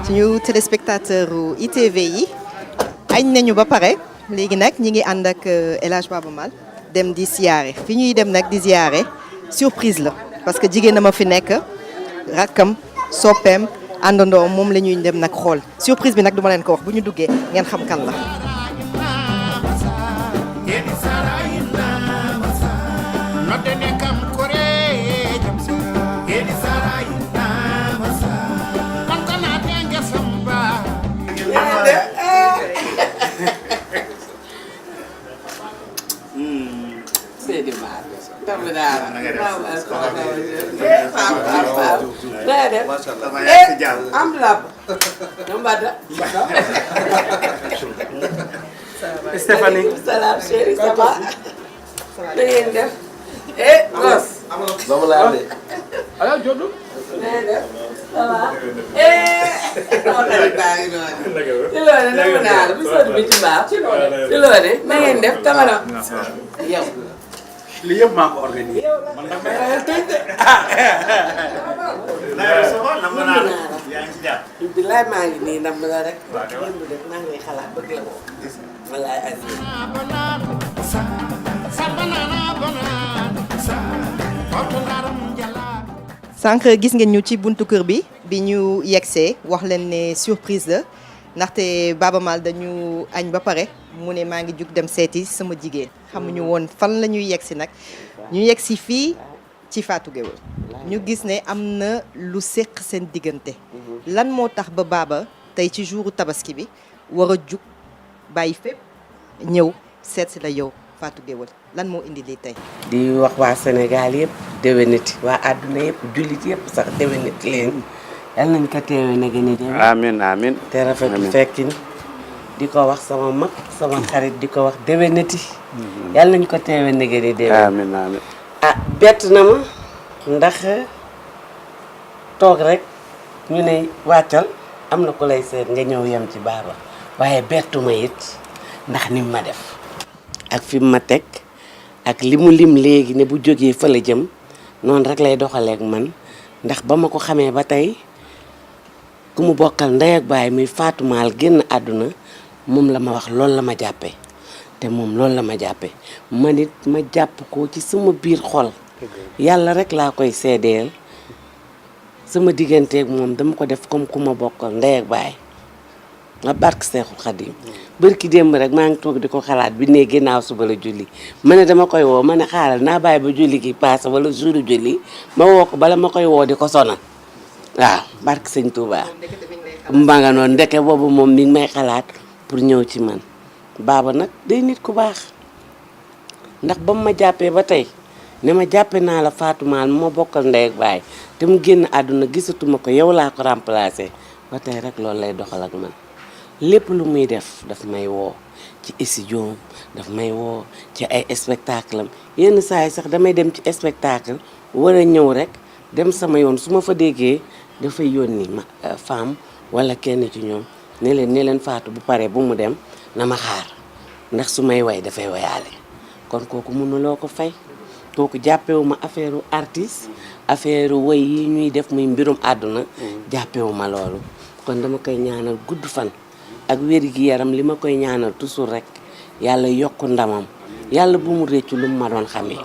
suñu téléspectateur ITV yi añ nañu ba pare léegi nag ñi ngi ànd ak El Hadj Baaba Maal dem di siyaare fi ñuy dem nag di siyaare surprise la parce que jigéen na ma fi nekk rakkam soppeem àndandoo moom la ñuy dem nag xool surprise bi nag duma leen ko wax bu ñu duggee ngeen xam kan la. Stéphanie. Salam chérie, ça va? Na ngeen def? Gos. Dama laa de. Alors Diodou. Na ngeen def? Ça va? Sama xarit baa ngi noonu. Ci loone nama naa la bu sotti bi ci mbaax. Ci loone na ngeen def Camara. Yow. Lii yëpp maa ko organisé. Man nag may ragal tëj de. Bilaay maa ngi nii ndam la rek. Démb def maa ngi lay xalaat bëgg la ko. Wallaay Aziz. sànq gis ngeen ñu ci buntu kër bi ñu yegsee wax leen ne surprise la ndaxte Baaba Maal dañu añ ba pare mu ne maa ngi jug dem seeti sama jigéen xamuñu woon fan la ñuy yegsi nag ñu yegsi fii ci Fatou Guewel ñu gis ne am na lu séq seen diggante lan moo tax ba Baaba tey ci jouru tabaski bi war a jug bàyyi fépp ñëw seet si la yow Fatou Guewel lan moo indi lii tey. di wax waa Sénégal yëpp déwéniti waa àdduna yëpp jullit yëpp sax déwéniti leen yal nañ ko teewee na gën a déwén. amiin amiin. te rafetu fekkin di ko wax sama mag sama xarit di ko wax déwéniti yal nañ ko teewee na gën a déwén. amiin amiin. ah bett na ma ndax toog rek ñu ne wàccal am na ku lay seet nga ñëw yem ci Baaba waaye bettu ma it ndax ni ma def ak fi ma teg ak li mu lim léegi ne bu jógee fa la jëm noonu rek lay doxaleek man ndax ba ma ko xamee ba tey ku mu bokkal ndey ak baay muy Fatou Maal génn àdduna moom la ma wax loolu la ma jàppee te moom loolu la ma jàppee man it ma jàpp ko ci sama biir xol yàlla rek laa koy seedeel sama digganteeg moom dama ko def comme ku ma bokkal ndey ak baay nga barke Seexul Xadim bërki démb rek maa ngi toog di ko xalaat bi ne ginnaaw suba la julli ma ne dama koy woo ma ne xaaral naa bàyyi ba julli gi paase wala jouru julli ma woo ko bala ma koy woo di ko sonal waaw barke Sëñ Touba mbaa nga noonu ndeke boobu moom mi ngi may xalaat pour ñëw ci man Baaba nag day nit ku baax ndax ba mu ma jàppee ba tey ne ma jàppe naa la Fatou Maal ma bokkal ndey ak baay te mu génn àdduna gisatuma ko yow laa ko remplacé ba tey rek loolu lay doxal ak man lépp lu muy def daf may woo ci studio daf may woo ci ay spectacle am yenn saa yi sax damay dem ci spectacle war a ñëw rek dem sama yoon su ma fa déggee dafay yónni ma femme wala kenn ci ñoom ne leen Fatou bu paree bu mu dem na ma xaar ndax su may way dafay wayaale kon kooku mënuloo ko fay kooku jàppewu ma affaire artiste affaire way yi ñuy def muy mbirum àdduna jàppewu ma loolu kon dama koy ñaanal gudd fan ak wér gi yaram li ma koy ñaanal toujours rek yàlla yokk ndamam yàlla bu mu réccu lu mu ma doon xamee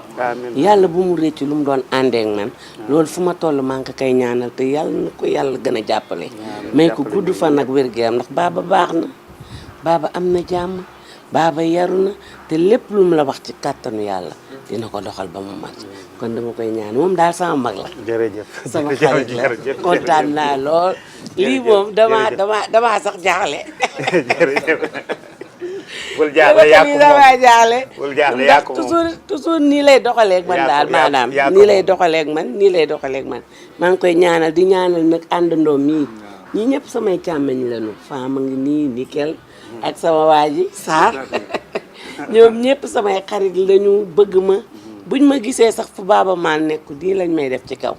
yàlla bu mu réccu lu mu doon àndeek man loolu fu ma toll maa ngi koy ñaanal te yàlla na ko yàlla gën a jàppale may ko gudd fan ak wér gi yaram ndax Baaba baax na Baaba am na jàmm Baaba yaru na te lépp lu mu la wax ci kàttanu yàlla dina ko doxal ba mu mat kon dama koy ñaan moom daal sama mag la jërëjëf sama xarit la kontaan naa lool lii moom damaa sax jaaxle bul jaaxle yaa ko moom damaa jaaxle bul jaaxle yaa ko moom toujours nii lay doxaleeg man daal maanaam nii lay doxaleeg man maa ngi koy ñaanal di ñaanal nag àndandoo mii ñii ñëpp samay càmmeñ lañu Fama ngi nii Nikel ak sama waa ji Sarr ñoom ñëpp samay xarit lañu bëgg ma buñ ma gisee sax fu Baaba Maal nekk nii lañ may def ci kaw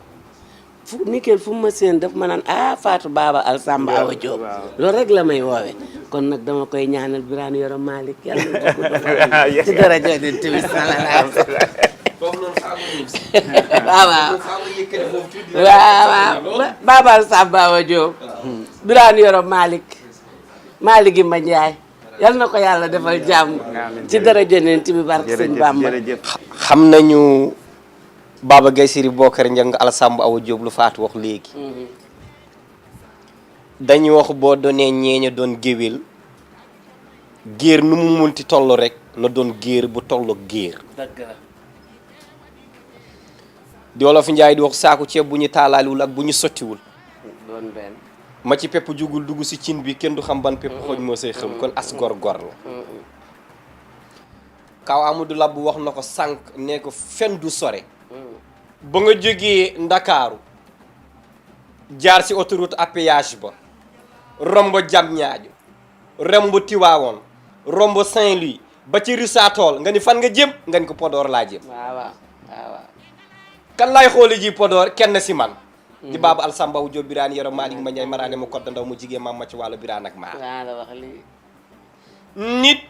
fu Nikel fu ma seen daf ma naan Fatou Baba Al Samba Awa Diop loolu rek la may woowe kon nag dama koy ñaanal Birane Yoro Malick yàlla na ko gudd ci dara joxe tamit sallallahu waaw Baba Al Samba Awa Diop Birane Yoro Malick gi ma Njaay yal na ko yàlla defal jàmm ci dara joneen ci bi barke sëñ Bamba xam nañu Baba Gaye Siri Bokar Njang Alassane Awa Diop lu faatu wax léegi dañuy wax boo doonee ñeeña doon géwél géer nu mu munti toll rek na doon géer bu tollook géer dëgg la di wolof njaay di wax saaku ceeb bu ñu taalaaliwul ak bu ñu sottiwul doon benn ma ci pepp jugul dugg si cin bi kenn du xam ban pepp xooj moo say xam kon as gor gor la kaw Amadou Lab wax na ko sànq ne ko fen du sore ba nga jógee Ndakaaru jaar si autoroute à péage ba romb Diamniadio romb Tivaouane romb Saint-Louis ba ci Risatol nga ni fan nga jëm nga ni ko Podor laa jëm waaw kan laay xoole ji Podor kenn si man di Baba Alassane Mbaw Diop Birane Yoro Malick ma ñay maraane ma kodda ndaw mu jigéen maam ma ci wàllu Birane ak maar la wax lii nit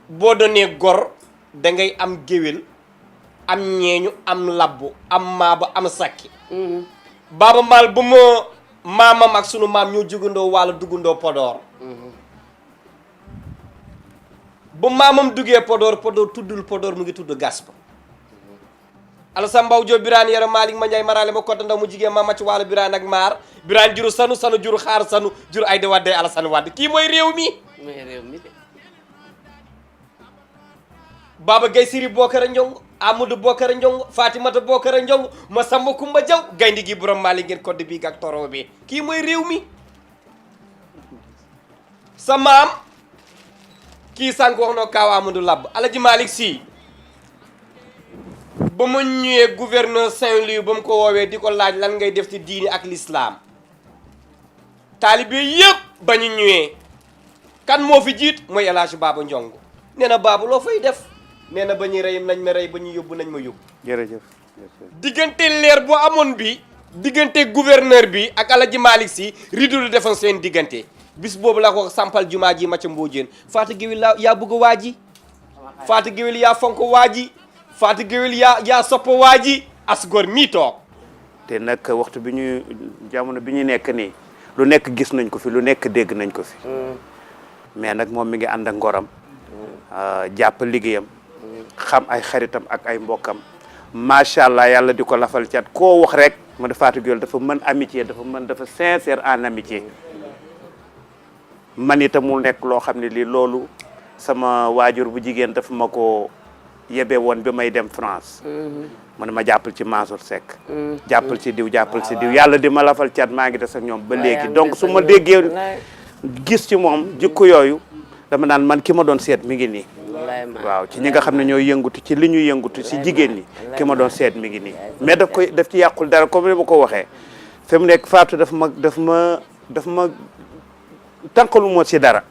boo doonee gor dangay am géwél am ñeeñu am labbu am maaba am sakki Baaba Maal ba ma maamam ak sunu maam ñoo jugandoo wàlla duggandoo Podor bu maamam duggee Podor tuddul Podor mu ngi tudd Gaspa Alassane Mbaw Diop Birane Yoro Malick ma ñay maraale ma kodda ndaw mu jigéen maam ma ci wàllu Birane ak maar Birane juru sanu juru xaar sanu juru ay de waddee Alassane Wade kii mooy réew mi mooy réew mi de Baba Gaye Siri Bokar Njong Amadou Bokar Njong Fatimata Bokar Njong ma Samba Kumba Jaw gaynde gi borom Malick ngeen code bi ak toro bi kii mooy réew mi sa maam kii sànq wax na kaaw Amadou Lab Alaji Malick Sy ba ma ñëwee gouverneur Saint-Louis ba mu ko woowee di ko laaj lan ngay def ci diini ak l'islam taalibe yëpp ba ñu ñëwee kan moo fi jiit mooy El Hadj Baba Njong nee na Baba loo fay def nee na ba ñuy rey nañ ma rey ba ñuy yóbbu nañ ma yóbbu. jërëjëf. diggante leer boo amoon bi diggante gouverneur bi ak Alaji Malick Sy rideau lu defoon seen diggante bis boobu la ko sampal jumaa ji ma ca Mbodiène Fatou Guewel yaa bëgg waa ji Fatou Guewel yaa fonk waa ji Fatou Guewel yaa sopp waa ji as gor mii toog. te nag waxtu bi ñu jamono bi ñu nekk nii lu nekk gis nañ ko fi lu nekk dégg nañ ko fi mais nag moom mi ngi ànd ak ngoram jàpp liggéeyam xam ay xaritam ak ay mbokkam macha allah yàlla di ko lafal cat koo wax rek ma da Fatou Guewel dafa mën amitié dafa sincère en amitié man itam mu nekk loo xam ne lii loolu sama waajur bu jigéen dafa ma ko yebe woon bi may dem France man ma jàppal ci Mansour Seck jàppal ci diw yàlla di ma lafal cat maa ngi des ak ñoom ba léegi donc su ma déggee gis ci moom jikko yooyu dama naan man ki ma doon seet mi ngi nii waaw ci ñi nga xam ne ñooy yëngutu ci li ñuy yëngutu si jigéen ñi ki ma doon seet mi ngi nii mais daf ci yàqul dara comme ni ma ko waxee fi mu nekk Fatou daf ma tànqalu moo si dara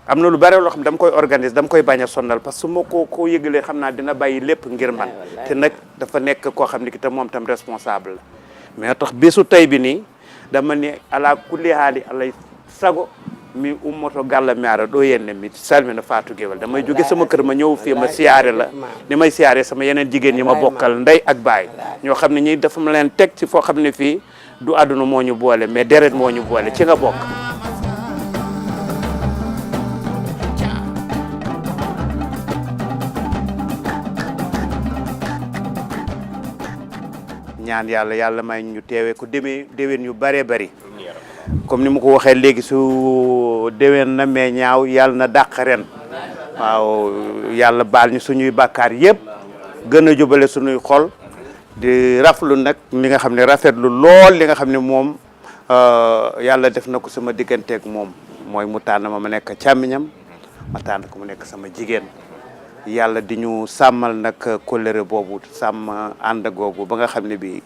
am na lu bare loo xam ne dama koy organiser dama koy bañ a sonnal parce que su ma ko yëgalee xam naa dina bàyyi lépp ngir man te nag dafa nekk koo xam ne ki tam moom tam responsable la mais tax bésu tey bi nii dama ne ala kulli haali alay sago mi ummoto galla maara ɗo yenne mi salmina Fatou Guewel damay jóge sama kër ma ñëw fii ma siyaare la ni may siyaare sama yeneen jigéen ñi ma bokkal ndey ak baay ñoo xam ne ñi dafa ma leen teg ci foo xam ne fii du àdduna moo ñu boole mais deret moo ñu boole ci nga bokk ñaan yàlla may ñu teewee ko déwén yu bëree bëri comme ni ma ko waxee léegi su déwén na mais ñaaw yàlla na dàq ren waaw yàlla baal ñu suñuy bàkkaar yëpp gën a jubale suñuy xol di raflu nag li nga xam ne rafetlu lool li nga xam ne moom yàlla def na ko sama digganteeg moom mooy mu tànn ma nekk càmmiñam ma tànn ko mu nekk sama jigéen yàlla di ñu sàmmal nag kóllëre boobu sàmm ànd googu ba nga xam ne bi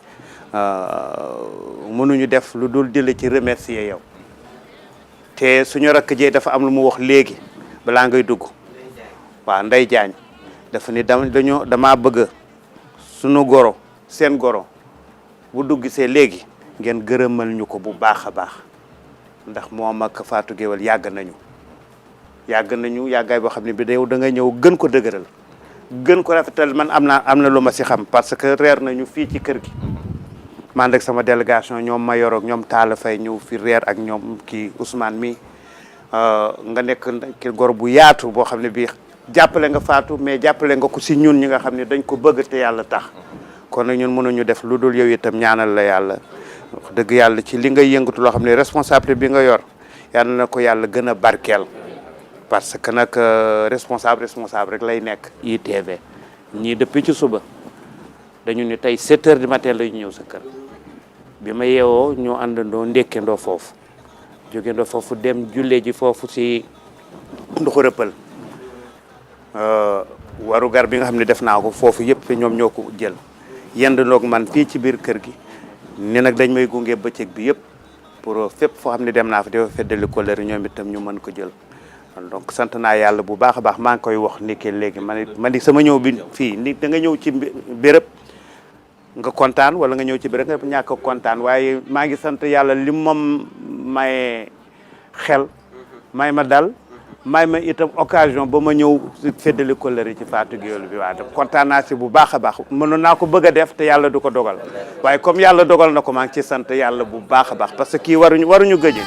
mënuñu def lu dul di la ci remercier yow te suñu rakk jee dafa am lu mu wax léegi balaa ngay dugg waaw Ndey Jaañ dafa ni damaa bëgg suñu goro seen goro bu dugg see léegi ngeen gërëmal ñu ko bu baax a baax ndax moom ak Fatou Guewel yàgg nañu yàggaay boo xam ne bi yow da nga ñëw gën ko dëgëral gën ko rafetal man am na lu ma si xam parce que reer nañu fii ci kër gi man rek sama délégation ñoom Mayor ak ñoom Talla Faye ñëw fi reer ak ñoom kii Ousmane mi nga nekk ki gor bu yaatu boo xam ne bii jàppale nga Fatou mais jàppale nga ko si ñun ñi nga xam ne dañ ko bëgg te yàlla tax kon nag ñun mënuñu def lu dul yow itam ñaanal la yàlla wax dëgg yàlla ci li nga yëngatu loo xam ne responsabilité bi nga yor yàlla na ko yàlla gën a barkeel parce que nag responsable rek lay nekk. ITV ñii depuis ci suba dañu ni tey 7 heures du matin la ñu ñëw sa kër bi ma yeewoo ñoo àndandoo ndékkendoo foofu jógendoo foofu dem jullee ji foofu si nduxu rëppal waru gar bi nga xam ne def naa ko foofu yëpp ñoom ñoo ko jël yendandoog man fii ci biir kër gi ni nag dañ may gunge bëccëg bi yëpp pour fépp foo xam ne dem naa fa dafa feddali kóllëre ñoom itam ñu mën ko jël donc sant naa yàlla bu baax a baax maa ngi koy wax ni ke léegi man di sama ñëw bi fii ni da nga ñëw ci béréb nga kontaan wala nga ñëw ci béréb nga ñàkk a kontaan waaye maa ngi sant yàlla li moom may xel may ma dal may ma itam occasion ba ma ñëw feddali kóllëre ci Fatou Gueye bi waa tam kontaan naa si bu baax a baax mënoon naa ko bëgg a def te yàlla du ko dogal waaye comme yàlla dogal na ko maa ngi ci sant yàlla bu baax a baax parce que kii waruñu gëje.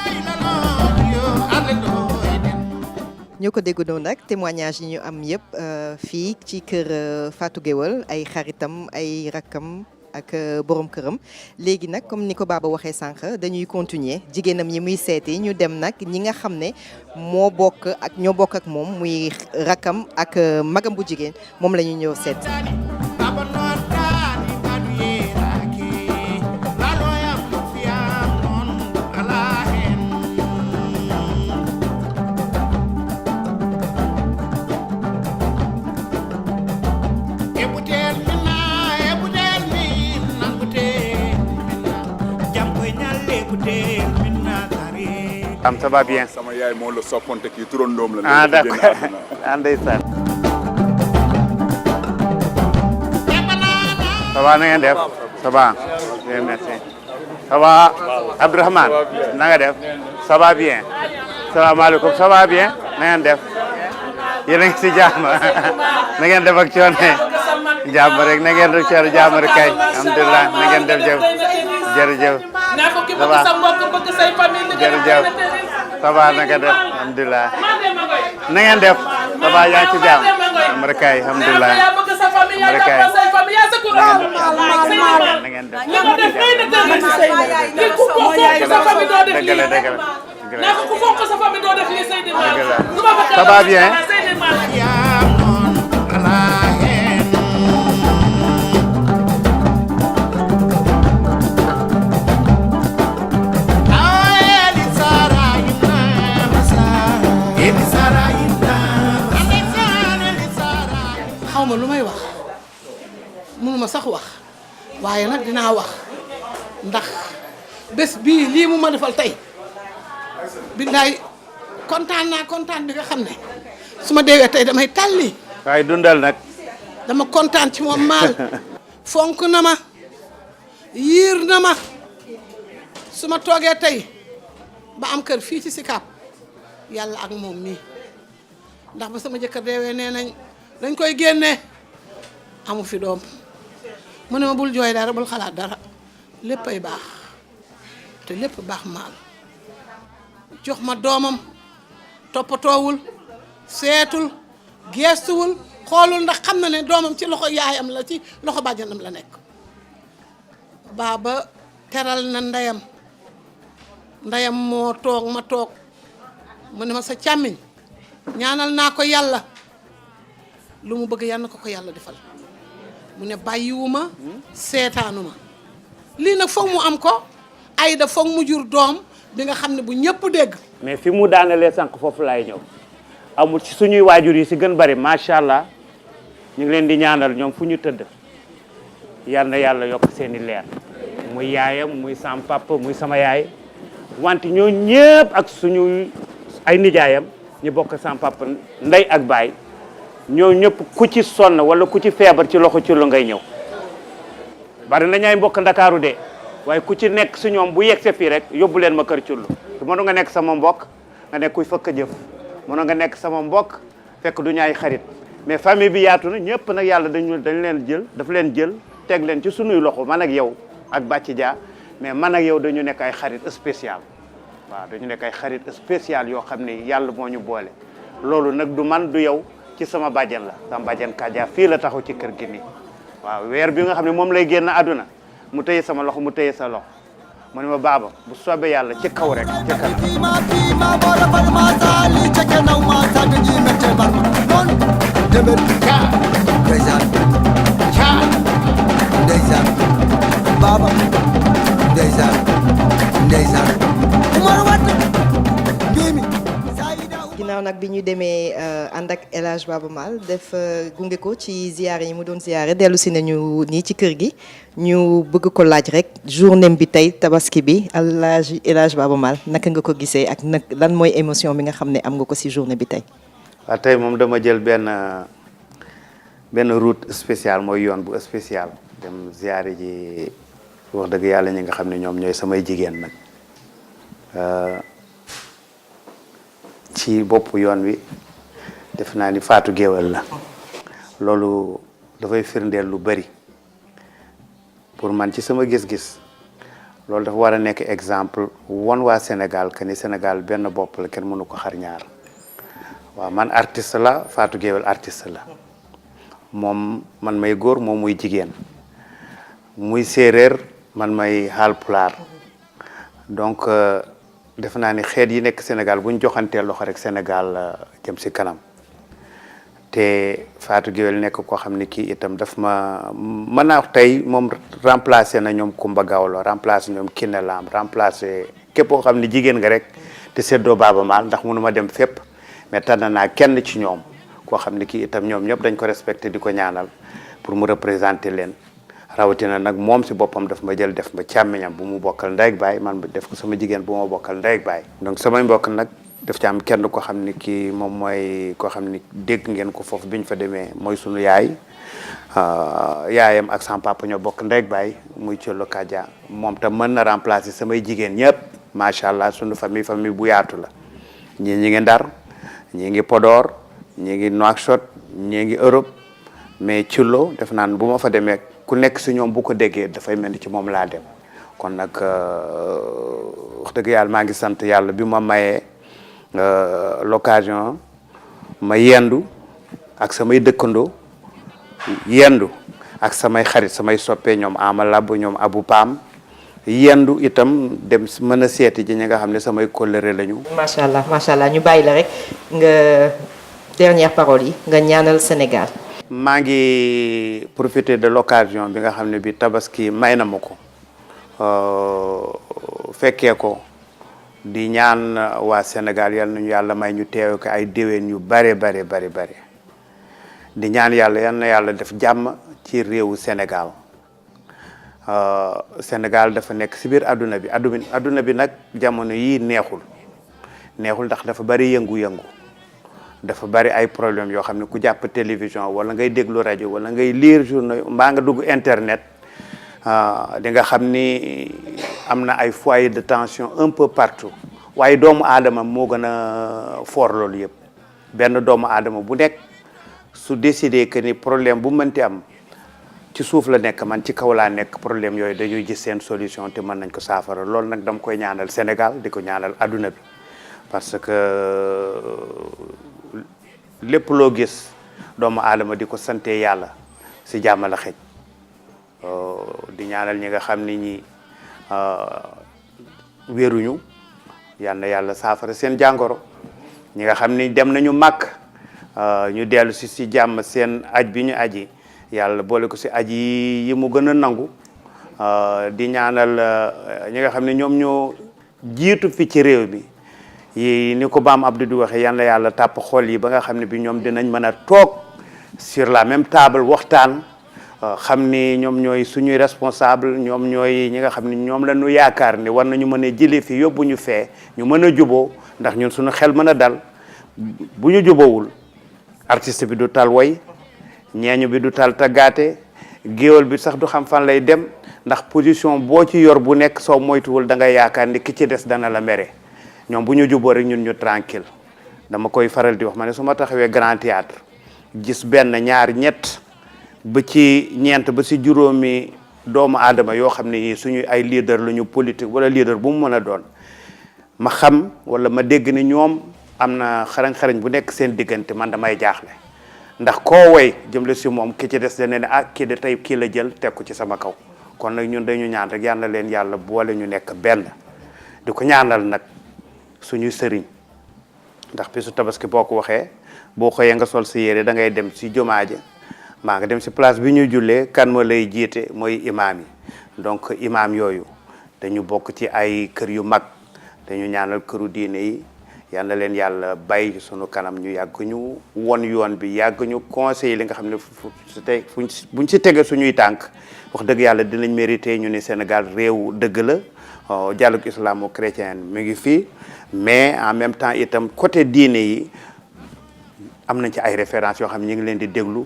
ñoo ko dégg noonu nag témoignage yi ñu am yëpp fii ci kër Fatou Gueye ay xaritam ay rakkam ak borom këram léegi nag comme ni ko Baba waxee sànq dañuy continuer jigéenam yi muy seeti ñu dem nag ñi nga xam ne ñoo bokk ak moom muy rakkam ak magam bu jigéen moom la ñu ñëw seet. ça va bien. sama yaay moo la soppante kii turandoom la. ah d'accord ah ndeysaan. ça va na ngeen def. ça va. bien merci. ça va Abdourahmane na nga def. ça va bien. salaamaaleykum ça va bien. na ngeen def. yéen a ngi si jàmm na ngeen def ak coono jàmm rek na ngeen def coono jàmm rek kay alhamdulilah na ngeen def jëf jërëjëf. ça va jërëjëf. ça va na nga def alhamdulilah na ngeen def ça va yaa ngi ci jàmm am rek kay alhamdulilah am rek kay na ngeen def dëgg la dëgg la ça va bien. xawma lu may wax mënuma sax wax waaye nag dinaa wax ndax bés bii lii mu ma defal tey billaay kontaan naa kontaan bi nga xam ne su ma deewee tey damay tàlli waaye dundal nag dama kontaan ci moom maal fonk na ma yiir na ma su ma toogee tey ba am kër fii ci Sicap yàlla ak moom mii ndax ba sama jëkkër deewee nee nañ dañ koy génne amu fi doom mu ne ma bul jooy dara bul xalaat dara léppay baax te lépp baax maal jox ma doomam toppatoowul seetul geestuwul xoolul ndax xam na ne doomam ci loxo yaayam la ci loxo bàjjanam la nekk baaba teral na ndeyam moo toog ma toog mu ne ma sa càmmiñ ñaanal naa ko yàlla lu mu bëgg yàlla na ko yàlla defal mu ne bàyyiwuma seetaanuma lii nag foog mu am ko Aïda foog mu jur doom bi nga xam ne bu ñëpp dégg. mais fi mu daanalee sànq foofu laay ñëw amul ci suñuy waajur yi si gën bari macha allah ñu ngi leen di ñaanal ñoom fu ñu tëdd yal na yàlla yokk seeni leer muy yaayam muy sam papa muy sama yaay wante ñoo ñëpp ak suñuy ay nijaayam ñu bokk sam papa ndey ak baay ñoo ñëpp ku ci sonn wala ku ci feebar ci loxo ci lu ngay ñëw bari na ñaay mbokk ndakaaru de waaye ku ci nekk si ñoom bu yegg see fii rek yóbbu leen ma kër cullu te mënu nga nekk sama mbokk nga nekk kuy fëkk jëf mënu nga nekk sama mbokk fekk du ñaay xarit mais famille bi yaatu na ñëpp nag yàlla dañ leen jël daf leen jël teg leen ci sunuy loxo man ak yow ak Bàcci Dia mais man ak yow dañu nekk ay xarit spécial waaw dañu nekk ay xarit spécial yoo xam ne yàlla moo ñu boole loolu nag du man du yow ci sama bàjjen la sama bàjjen Kaja fii la taxaw ci kër gi nii waaw weer bi nga xam ne moom lay génn àdduna mu téye sama loxo mu téye sa loxo mu ne ma baaba bu soobee yàlla ci kaw rek ci ginnaaw nag bi ñu demee ànd ak El Hadj Baba Maal def gunge ko ci ziyaare yi mu doon ziyaare dellu si nañu nii ci kër gi ñu bëgg ko laaj rek journée bi tey tabaski bi El Hadj Baba Maal naka nga ko gisee ak nag lan mooy émotion bi nga xam ne am nga ko si journée bi tey. waaw tey moom dama jël benn route spéciale mooy yoon bu spécial dem ziyaare ji wax dëgg yàlla ñi nga xam ne ñoom ñooy samay jigéen nag ci bopp yoon wi def naa ni Fatou Géwël la loolu dafay firndeel lu bari pour man ci sama gis-gis loolu dafa war a nekk exemple won waa Sénégal que ni Sénégal benn bopp la kenn mënu ko xar ñaar waaw man artiste la Fatou Géwël artiste la moom man may góor moom muy jigéen muy séeréer man may Haalpulaar donc def naa ni xeet yi nekk Sénégal bu ñu joxantee loxo rek Sénégal jëm si kanam te Fatou Géwël nekk koo xam ne kii itam daf ma mën naa wax tey moom remplacé na ñoom Kumba Gawlo remplacé ñoom Kiné Lam remplacé képp koo xam ne jigéen nga rek te seddoo Baaba Maal ndax mënu ma dem fépp mais tànn naa kenn ci ñoom koo xam ne kii itam ñoom ñëpp dañ ko respecté di ko ñaanal pour mu représenter leen rawatina nag moom si boppam daf ma jël def ma càmmiñam bu mu bokkal ndey ak baay man def ko sama jigéen bu ma bokkal ndey ak baay donc samay mbokk nag daf ci am kenn ko xam ni kii moom mooy koo xam ni dégg ngeen ko foofu bi ñu fa demee mooy sunu yaay yaayam ak sama papa ñoo bokk ndey ak baay muy Thiolo Kadia moom tam mën na remplacer samay jigéen ñëpp macha allah sunu famille bu yaatu la ñii ñi ngi Ndar ñii ngi Podor ñii ngi Nouakchott ñii ngi Europe mais Thiolo def naan bu ma fa demee ku nekk si ñoom bu ko déggee dafay mel ni ci moom laa dem kon nag wax dëgg yàlla maa ngi sant yàlla bi ma mayee l'occasion ma yendu ak samay dëkkandoo yendu ak samay xarit samay soppee ñoom Ama Lab ñoom Abou Pam yendu itam dem mën a seeti ji ñi nga xam ne samay kóllëre lañu. macha allah ñu bàyyi la rek nga dernière parole yi nga ñaanal Sénégal. maa ngi profiter de l'occasion bi nga xam ne bi tabaski may na ma ko fekkee ko di ñaan waa Sénégal yal nañu yàlla may ñu teewe ko ay déwén yu bare di ñaan yàlla yal na yàlla def jàmm ci réewu Sénégal Sénégal dafa nekk si biir adduna bi nag jamono yii neexul ndax dafa bari yëngu-yëngu dafa bari ay problème yoo xam ne ku jàpp télévision wala ngay déglu rajo wala ngay lire journaux mbaa nga dugg internet di nga xam ni am na ay foyer de tension un peu partout waaye doomu aadama moo gën a fort loolu yëpp benn doomu aadama bu nekk su décidé que ni problème bu mënti am ci suuf la nekk man ci kaw laa nekk problème yooyu dañuy gis seen solution te mën nañ ko saafara loolu nag dama koy ñaanal Sénégal di ko ñaanal adduna bi parce que lépp loo gis doomu aadama di ko sante yàlla si jàmm la xëj di ñaanal ñi nga xam ni ñi wéruñu yal na yàlla saafara seen jàngoro ñi nga xam ni dem nañu màkk ñu dellu si jàmm seen aj bi ñu aji yàlla boole ko si aji yi mu gën a nangu di ñaanal ñi nga xam ne ñoom ñoo jiitu fi ci réew mi yi ni ko Maam Abdou di waxee yal na yàlla tàpp xol yi ba nga xam ne bi ñoom dinañ mën a toog sur la même table waxtaan xam ni ñoom ñooy suñuy responsable ñoom ñooy ñi nga xam ni ñoom la ñu yaakaar ni war nañu mën a jëlee fi yóbbu ñu fee ñu mën a juboo ndax ñun suñu xel mën a dal bu ñu jubóowul artiste bi du tal woy ñeeñu bi du tal taggaate géwél bi sax du xam fan lay dem ndax position boo ci yor bu nekk soo moytuwul da ngay yaakaar ni ki ci des dana la mere ñoom bu ñu juboo rek ñun ñu tranquille dama koy faral di wax ma ne su ma taxawee grand théâtre gis benn ñaar ñett ba ci ñeent ba si juróomi doomu aadama yoo xam ne yi suñu ay leader la ñu politique wala leader bu mu mën a doon ma xam wala ma dégg ni ñoom am na xarañ-xarañ bu nekk seen diggante man damay jaaxle ndax koo woy jëmle si moom ki ci des dana ne ah kii de tey kii la jël teg ko ci sama kaw kon nag ñun dañu ñaan rek yal na leen yàlla boole ñu nekk benn di ko ñaanal nag suñu sëriñ ndax bisu tabaski boo ko waxee boo xëyee nga sol si yére da ngay dem si jumaa ja maa nga dem si place bi ñuy jullee kan ma lay jiite mooy imaam yi donc imaam yooyu dañu bokk ci ay kër yu mag dañu ñaanal këru diine yi yal na leen yàlla bàyyi sunu kanam ñu yàgg ñu won yoon bi yàgg ñu conseil li nga xam ne buñ si tege suñuy tànk wax dëgg yàlla dinañ mérité ñu ne Sénégal réew dëgg la dialogue islamo-chrétien mi ngi fii mais en même temps itam côté diine yi am nañ ci ay références yoo xam ne ñu ngi leen di déglu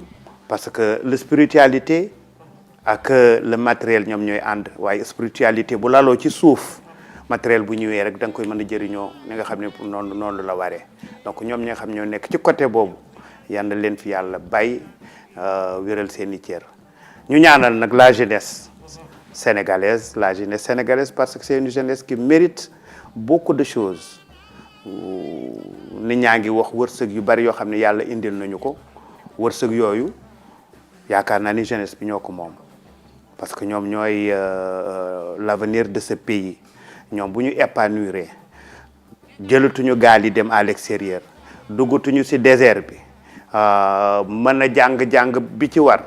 parce que la spiritualité ak le matériel ñoom ñooy ànd waaye spiritualité bu laloo ci suuf matériel bu ñëwee rek da nga koy mën a jëriñoo ni nga xam ne noonu la waree donc ñoom ñi nga xam ñoo nekk ci côté boobu yal na leen fi yàlla bàyyi wéral seen i cër ñu ñaanal nag la jeunesse sénégalaise parce que c'est une jeunesse qui mérite beaucoup de choses nit ñaa ngi wax wërsëg yu bari yoo xam ne yàlla indil nañu ko wërsëg yooyu yaakaar naa ni jeunesse bi ñoo ko moom parce que ñoom ñooy l'avenir de ce pays ñoom bu ñu épanouir jëlatuñu gaal yi dem à l'extérieur duggatuñu ci désert bi mën a jàng bi ci war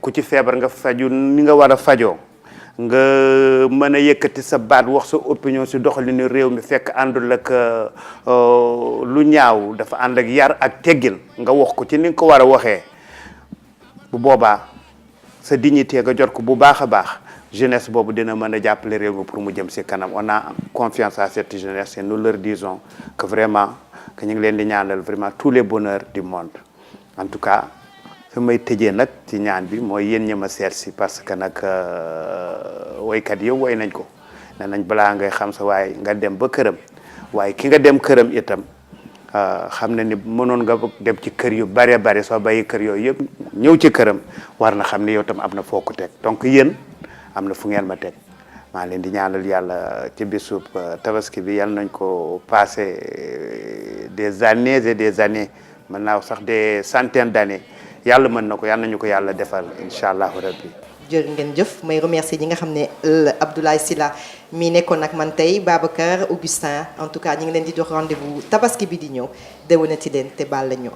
ku ci feebar nga faju ni nga war a fajoo nga mën a yëkkati sa baat wax sa opinion ci doxalinu réew mi fekk àndul ak lu ñaaw dafa ànd ak yar ak teggin nga wax ko ci ni nga ko war a waxee bu boobaa sa dignité nga jot ko bu baax a baax jeunesse boobu dina mën a jàppale réew mi pour mu jëm ci kanam on a confiance à cette jeunesse et nous leur disons que vraiment que ñu ngi leen di ñaanal vraiment tous les bonheurs du monde en tout cas fi may tëjee nag ci ñaan bi mooy yéen ñi ma seet si parce que nag woykat yëpp woy nañ ko ne nañ balaa ngay xam sa waaye nga dem ba këram waaye ki nga dem këram itam xam na ni mënoon nga dem ci kër yu bare bare soo bàyyi kër yooyu yëpp ñëw ci këram war na xam ne yow tam am na foo ko teg donc yéen am na fu ngeen ma teg maa leen di ñaanal yàlla ci bisub tabaski bi yal nañ ko passé des années et des années mën naa wax sax des centaines d'années yàlla mën na ko yal nañu ko yàlla defal incha allahu rabbi jërë ngeen jëf may remercier ñi nga xam ne Abdoulaye Sylla mi nekkoon ak man tey Babacar Augustin en tout cas ñi ngi leen di jox rendez-vous tabaski bi di ñëw déwénati leen te baal la ñu